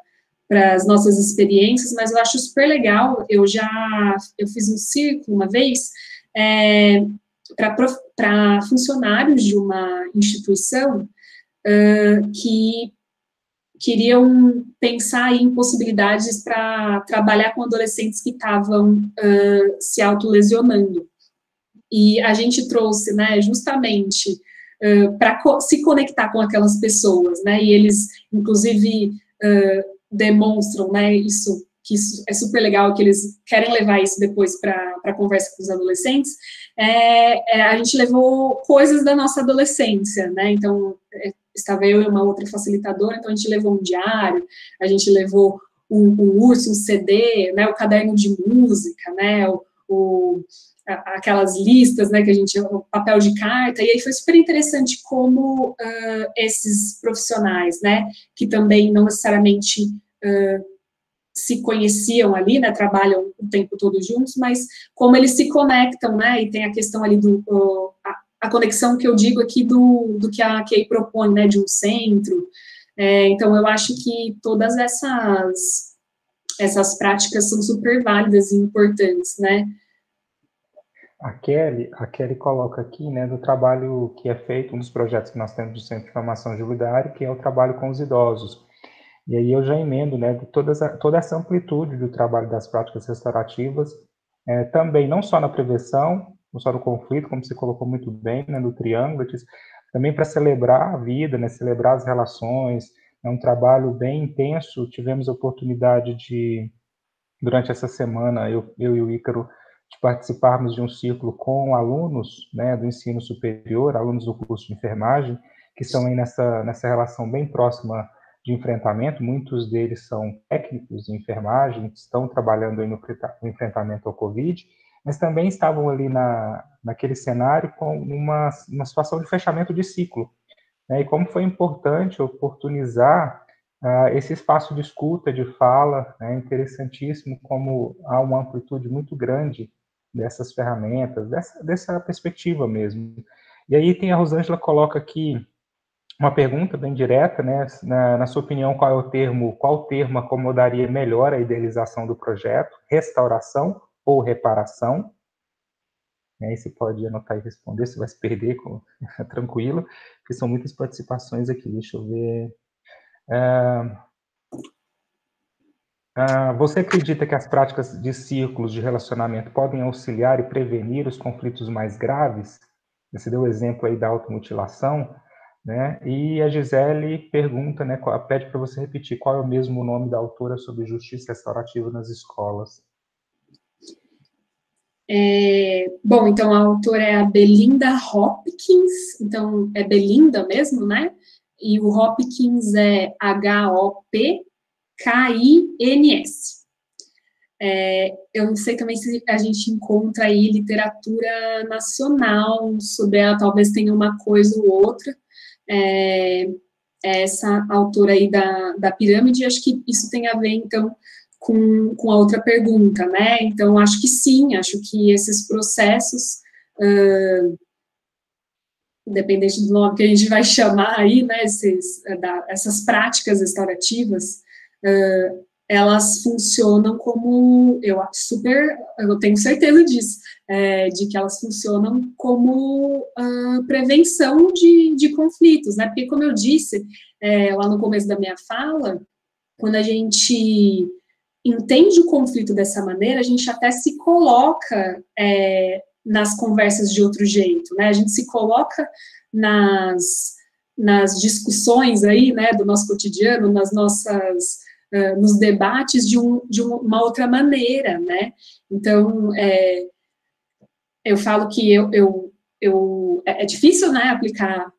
as nossas experiências, mas eu acho super legal. Eu fiz um círculo uma vez para funcionários de uma instituição que queriam pensar em possibilidades para trabalhar com adolescentes que estavam se autolesionando. E a gente trouxe, né, justamente para se conectar com aquelas pessoas, né, e eles, inclusive, demonstram, né, que isso é super legal, que eles querem levar isso depois para a conversa com os adolescentes. A gente levou coisas da nossa adolescência, né, então, estava eu e uma outra facilitadora, então a gente levou um diário, a gente levou um urso, um CD, né, o caderno de música, né, aquelas listas, né, que a gente, o papel de carta, e aí foi super interessante como esses profissionais, né, que também não necessariamente se conheciam ali, né, trabalham o tempo todo juntos, mas como eles se conectam, né, e tem a questão ali a conexão que eu digo aqui do que a Kay propõe, né, de um centro. Então, eu acho que todas essas práticas são super válidas e importantes, né. A Kelly coloca aqui, né, do trabalho que é feito, um dos projetos que nós temos do Centro de Formação Julidário, que é o trabalho com os idosos. E aí eu já emendo, né, toda essa amplitude do trabalho das práticas restaurativas, também não só na prevenção, não só no conflito, como você colocou muito bem, né, no triângulo, também para celebrar a vida, né, celebrar as relações. É um trabalho bem intenso. Tivemos a oportunidade de, durante essa semana, eu e o Ícaro, de participarmos de um círculo com alunos, né, do ensino superior, alunos do curso de enfermagem, que estão aí nessa relação bem próxima de enfrentamento. Muitos deles são técnicos de enfermagem, que estão trabalhando aí no enfrentamento ao Covid, mas também estavam ali naquele cenário com uma situação de fechamento de ciclo, né, e como foi importante oportunizar esse espaço de escuta, de fala, né, interessantíssimo como há uma amplitude muito grande dessas ferramentas, dessa perspectiva mesmo. E aí tem a Rosângela coloca aqui uma pergunta bem direta, né, na sua opinião, qual termo acomodaria melhor a idealização do projeto, restauração ou reparação? Aí você pode anotar e responder, você vai se perder, tranquilo, porque são muitas participações aqui, deixa eu ver. Você acredita que as práticas de círculos de relacionamento podem auxiliar e prevenir os conflitos mais graves? Você deu o exemplo aí da automutilação, né? E a Gisele pergunta, né, pede para você repetir qual é o mesmo nome da autora sobre justiça restaurativa nas escolas. Bom, então a autora é a Belinda Hopkins, então é Belinda mesmo, né? E o Hopkins é Hopkins. Eu não sei também se a gente encontra aí literatura nacional sobre ela, talvez tenha uma coisa ou outra. Essa autora aí da pirâmide, acho que isso tem a ver, então, com a outra pergunta, né? Então, acho que sim, acho que esses processos, independente do nome que a gente vai chamar aí, né, essas práticas restaurativas, elas funcionam como, eu tenho certeza disso, de que elas funcionam como prevenção de conflitos, né? Porque, como eu disse lá no começo da minha fala, quando a gente entende o conflito dessa maneira, a gente até se coloca nas conversas de outro jeito, né? A gente se coloca nas discussões aí, né, do nosso cotidiano, nos debates de uma outra maneira, né? Então, eu falo que é difícil, né, aplicar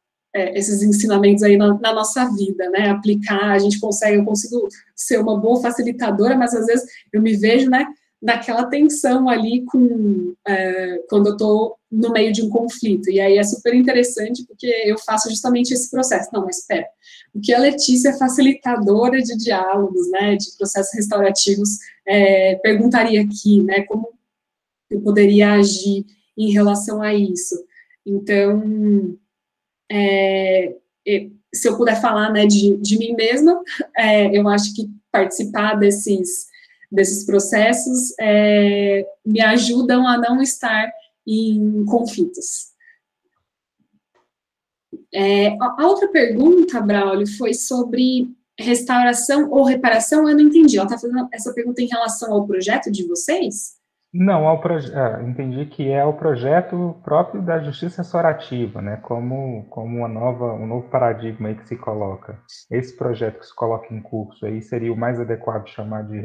esses ensinamentos aí na nossa vida, né, aplicar, eu consigo ser uma boa facilitadora, mas às vezes eu me vejo, né, naquela tensão ali quando eu estou no meio de um conflito, e aí é super interessante porque eu faço justamente esse processo. Não, mas espera, o que a Letícia, facilitadora de diálogos, né, de processos restaurativos, perguntaria aqui, né, como eu poderia agir em relação a isso. Então, se eu puder falar, né, de mim mesma, eu acho que participar desses processos me ajudam a não estar em conflitos. A outra pergunta, Braulio, foi sobre restauração ou reparação, eu não entendi. Ela está fazendo essa pergunta em relação ao projeto de vocês? Não, entendi que é o projeto próprio da justiça restaurativa, né? Como um novo paradigma aí que se coloca. Esse projeto que se coloca em curso aí seria o mais adequado chamar de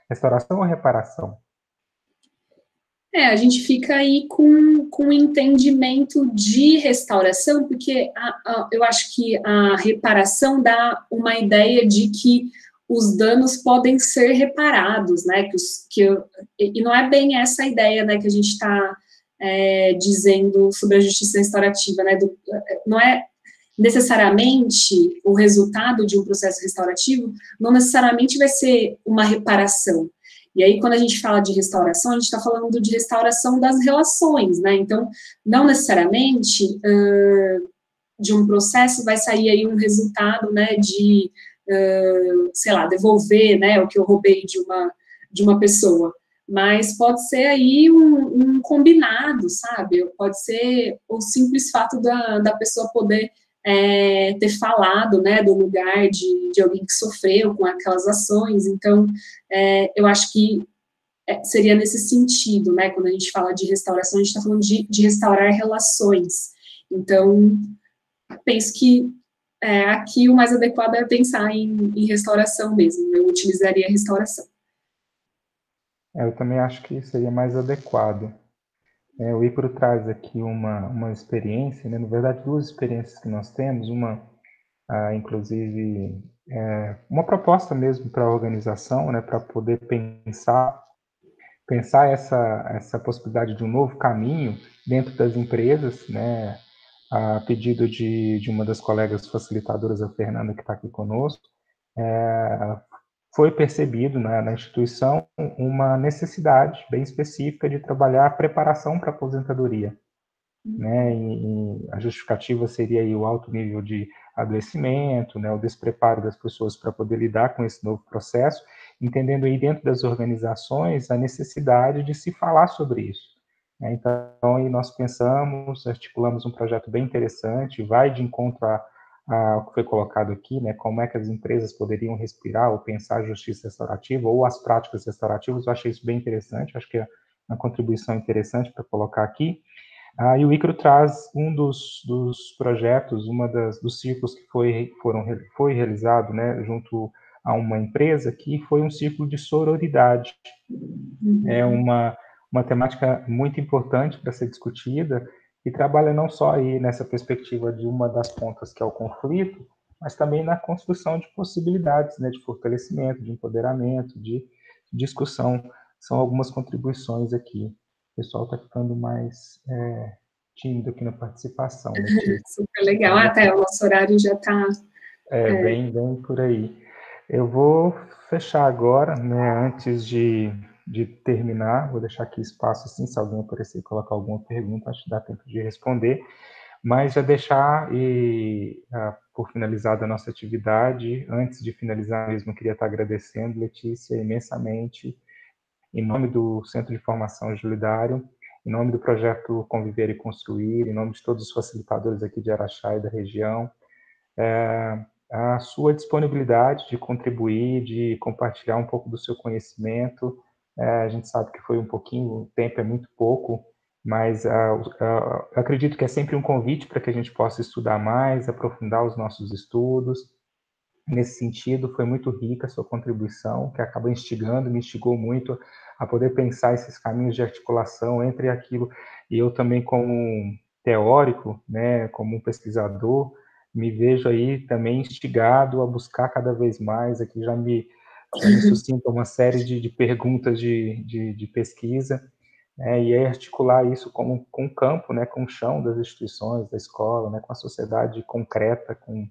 restauração ou reparação? A gente fica aí com o entendimento de restauração, porque eu acho que a reparação dá uma ideia de que os danos podem ser reparados, né? E não é bem essa a ideia, né, que a gente está dizendo sobre a justiça restaurativa, né? Não é necessariamente o resultado de um processo restaurativo, não necessariamente vai ser uma reparação. E aí, quando a gente fala de restauração, a gente está falando de restauração das relações, né? Então, não necessariamente de um processo vai sair aí um resultado, né, de, sei lá, devolver, né, o que eu roubei de uma pessoa. Mas pode ser aí um combinado, sabe? Pode ser o simples fato da pessoa poder ter falado, né, do lugar de alguém que sofreu com aquelas ações. Então, eu acho que seria nesse sentido, né, quando a gente fala de restauração, a gente está falando de restaurar relações. Então, penso que aqui o mais adequado é pensar em restauração mesmo, eu utilizaria restauração. Eu também acho que seria mais adequado. O Ícaro traz aqui uma experiência, né? Na verdade, duas experiências que nós temos, inclusive, uma proposta mesmo para a organização, né? Para poder pensar essa possibilidade de um novo caminho dentro das empresas, né? A pedido de uma das colegas facilitadoras, a Fernanda, que está aqui conosco, foi percebido na instituição uma necessidade bem específica de trabalhar a preparação para a aposentadoria. Né? E a justificativa seria aí o alto nível de adoecimento, né? O despreparo das pessoas para poder lidar com esse novo processo, entendendo aí dentro das organizações a necessidade de se falar sobre isso. Né? Então, aí nós pensamos, articulamos um projeto bem interessante, vai de encontro ao que foi colocado aqui, né? Como é que as empresas poderiam respirar ou pensar a justiça restaurativa ou as práticas restaurativas. Eu achei isso bem interessante, acho que é uma contribuição interessante para colocar aqui. E o Ícaro traz um dos projetos, dos círculos que foi realizado, né, junto a uma empresa, que foi um círculo de sororidade. É uma temática muito importante para ser discutida e trabalha não só aí nessa perspectiva de uma das pontas, que é o conflito, mas também na construção de possibilidades, né, de fortalecimento, de empoderamento, de discussão. São algumas contribuições aqui. O pessoal está ficando mais tímido aqui na participação, Letícia. Super legal. Até o nosso horário já está... Bem por aí. Eu vou fechar agora, né, antes de terminar, vou deixar aqui espaço, assim, se alguém aparecer colocar alguma pergunta, acho que dá tempo de responder, mas já deixar, por finalizada a nossa atividade, antes de finalizar mesmo, eu queria estar agradecendo, Letícia, imensamente, em nome do Centro de Formação Júlio Dário, em nome do projeto Conviver e Construir, em nome de todos os facilitadores aqui de Araxá e da região, a sua disponibilidade de contribuir, de compartilhar um pouco do seu conhecimento. A gente sabe que foi um pouquinho, o tempo é muito pouco, mas eu acredito que é sempre um convite para que a gente possa estudar mais, aprofundar os nossos estudos. Nesse sentido, foi muito rica a sua contribuição, que acaba me instigou muito a poder pensar esses caminhos de articulação entre aquilo, e eu também como um teórico, né, como um pesquisador, me vejo aí também instigado a buscar cada vez mais, aqui já me suscita uma série de perguntas de pesquisa, e aí articular isso com o campo, né, com o chão das instituições, da escola, né, com a sociedade concreta, com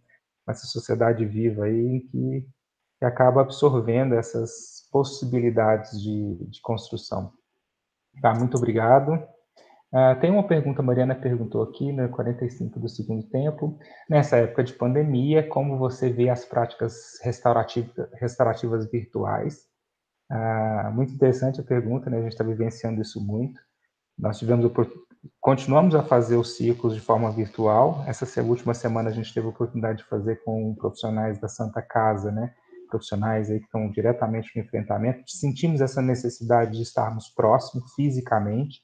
essa sociedade viva aí, que acaba absorvendo essas possibilidades de construção. Tá, muito obrigado. Tem uma pergunta, a Mariana perguntou aqui, no 45 do segundo tempo, nessa época de pandemia, como você vê as práticas restaurativas virtuais? Muito interessante a pergunta, né? A gente está vivenciando isso muito. Nós tivemos continuamos a fazer os ciclos de forma virtual. Essa última semana a gente teve a oportunidade de fazer com profissionais da Santa Casa, né? Profissionais aí que estão diretamente no enfrentamento. Sentimos essa necessidade de estarmos próximos fisicamente,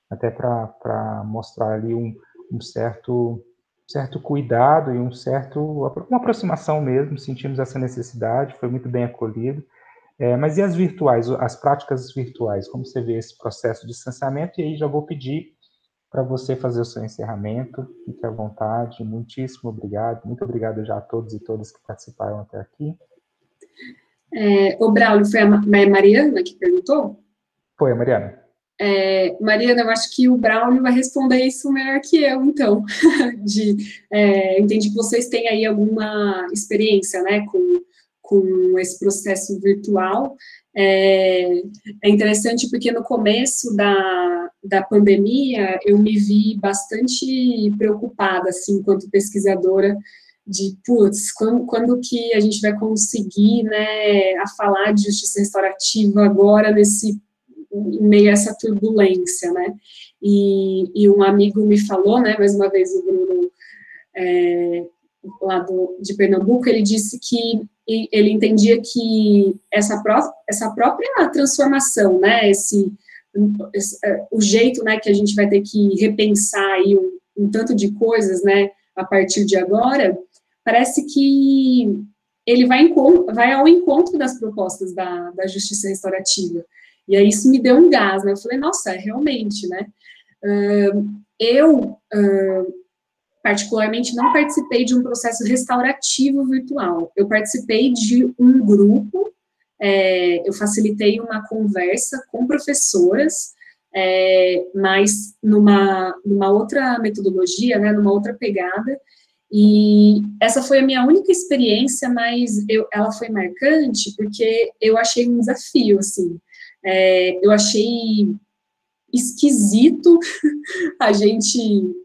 até para mostrar ali um certo cuidado e uma aproximação mesmo. Sentimos essa necessidade, foi muito bem acolhido. Mas e as virtuais, as práticas virtuais? Como você vê esse processo de distanciamento? E aí já vou pedir para você fazer o seu encerramento. Fique à vontade. Muitíssimo obrigado. Muito obrigado já a todos e todas que participaram até aqui. O Braulio, foi a Mariana que perguntou? Foi a Mariana. Mariana, eu acho que o Braulio vai responder isso melhor que eu, então. Entendi que vocês têm aí alguma experiência, né, com esse processo virtual. É interessante porque no começo da pandemia eu me vi bastante preocupada, assim, enquanto pesquisadora, de, putz, quando que a gente vai conseguir, né, a falar de justiça restaurativa agora em meio a essa turbulência, né, e um amigo me falou, né, mais uma vez o Bruno, lá de Pernambuco, ele disse que ele entendia que essa própria transformação, né, o jeito, né, que a gente vai ter que repensar aí um tanto de coisas, né, a partir de agora, parece que ele vai ao encontro das propostas da justiça restaurativa. E aí isso me deu um gás, né? Eu falei, nossa, realmente, né? Eu, particularmente, não participei de um processo restaurativo virtual. Eu participei de um grupo, eu facilitei uma conversa com professoras, mas numa outra metodologia, né, numa outra pegada, e essa foi a minha única experiência, mas ela foi marcante porque eu achei um desafio, assim. Eu achei esquisito a gente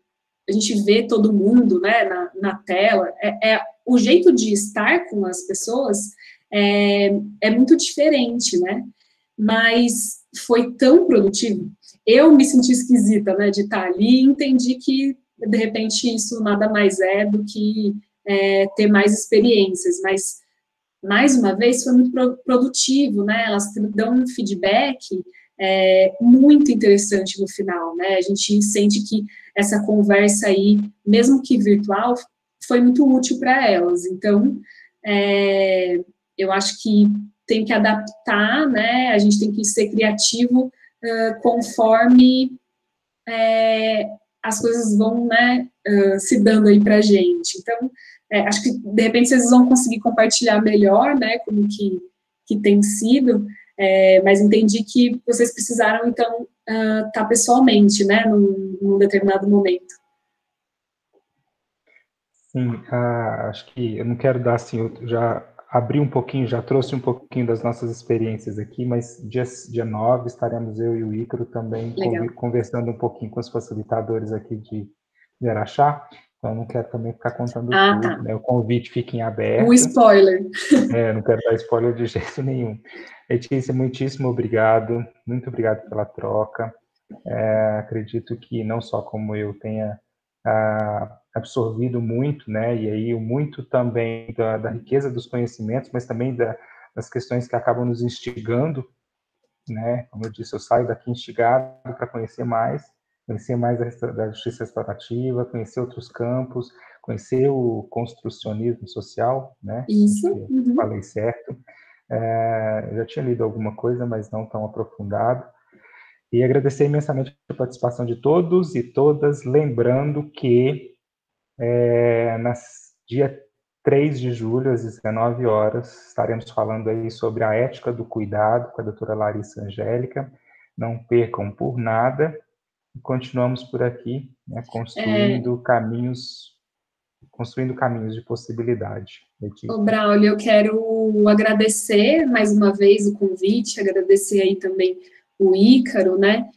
vê todo mundo, né, na tela. O jeito de estar com as pessoas é muito diferente, né, mas foi tão produtivo. Eu me senti esquisita, né, de estar ali, e entendi que, de repente, isso nada mais é do que ter mais experiências, mas, mais uma vez, foi muito produtivo, né, elas dão um feedback muito interessante no final, né, a gente sente que essa conversa aí, mesmo que virtual, foi muito útil para elas. Então, eu acho que tem que adaptar, né, a gente tem que ser criativo conforme as coisas vão, né, se dando aí para a gente. Então, acho que, de repente, vocês vão conseguir compartilhar melhor, né, como que tem sido, mas entendi que vocês precisaram, então, estar pessoalmente, né, num determinado momento. Sim, acho que eu não quero dar, assim, eu já abri um pouquinho, já trouxe um pouquinho das nossas experiências aqui, mas dia 9 estaremos eu e o Ícaro também conversando um pouquinho com os facilitadores aqui de Araxá, então não quero também ficar contando tudo, tá. né? O convite fica em aberto. Um spoiler. Não quero dar spoiler de jeito nenhum. Letícia, muitíssimo obrigado, muito obrigado pela troca. Acredito que não só como eu tenha absorvido muito, né, e aí muito também da riqueza dos conhecimentos, mas também das questões que acabam nos instigando, né, como eu disse, eu saio daqui instigado para conhecer mais da justiça restaurativa, conhecer outros campos, conhecer o construcionismo social, né, Isso. Falei certo, eu já tinha lido alguma coisa, mas não tão aprofundado. E agradecer imensamente a participação de todos e todas, lembrando que dia 3 de julho, às 19 horas, estaremos falando aí sobre a ética do cuidado com a doutora Larissa Angélica. Não percam por nada. E continuamos por aqui, né, construindo caminhos de possibilidade. Ô, Braulio, eu quero agradecer mais uma vez o convite, agradecer aí também o Ícaro, né,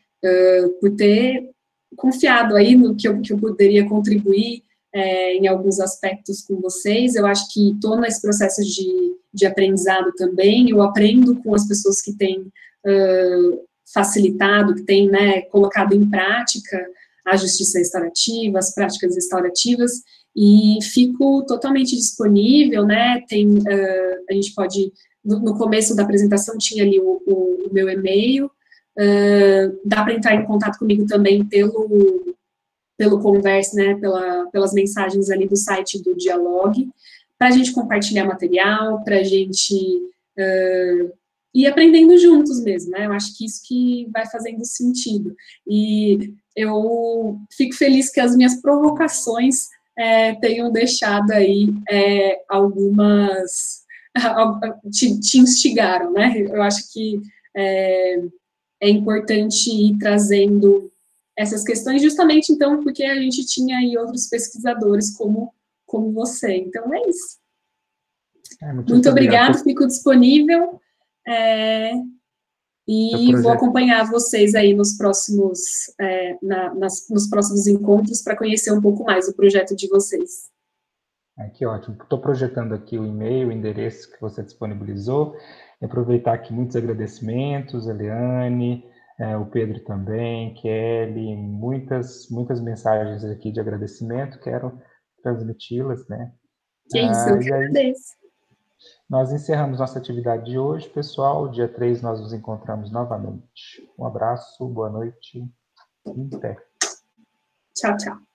por ter confiado aí no que eu poderia contribuir em alguns aspectos com vocês. Eu acho que estou nesse processo de aprendizado também, eu aprendo com as pessoas que têm facilitado, que têm, né, colocado em prática a justiça restaurativa, as práticas restaurativas, e fico totalmente disponível, né, a gente pode, no começo da apresentação tinha ali o meu e-mail, dá para entrar em contato comigo também pelo Converse, né, pelas mensagens ali do site do Dialogue, para a gente compartilhar material, para a gente ir aprendendo juntos mesmo, né, eu acho que isso que vai fazendo sentido, e eu fico feliz que as minhas provocações tenham deixado aí algumas, te instigaram, né, eu acho que é importante ir trazendo essas questões, justamente, então, porque a gente tinha aí outros pesquisadores como você. Então, é isso. Muito obrigada, fico disponível e vou acompanhar vocês aí nos próximos, nos próximos encontros para conhecer um pouco mais o projeto de vocês. Que ótimo. Estou projetando aqui o e-mail, o endereço que você disponibilizou. E aproveitar aqui muitos agradecimentos, Eliane, o Pedro também, Kelly, muitas mensagens aqui de agradecimento, quero transmiti-las, né? Que isso, eu que agradeço. Nós encerramos nossa atividade de hoje, pessoal. Dia 3 nós nos encontramos novamente. Um abraço, boa noite e até. Tchau, tchau.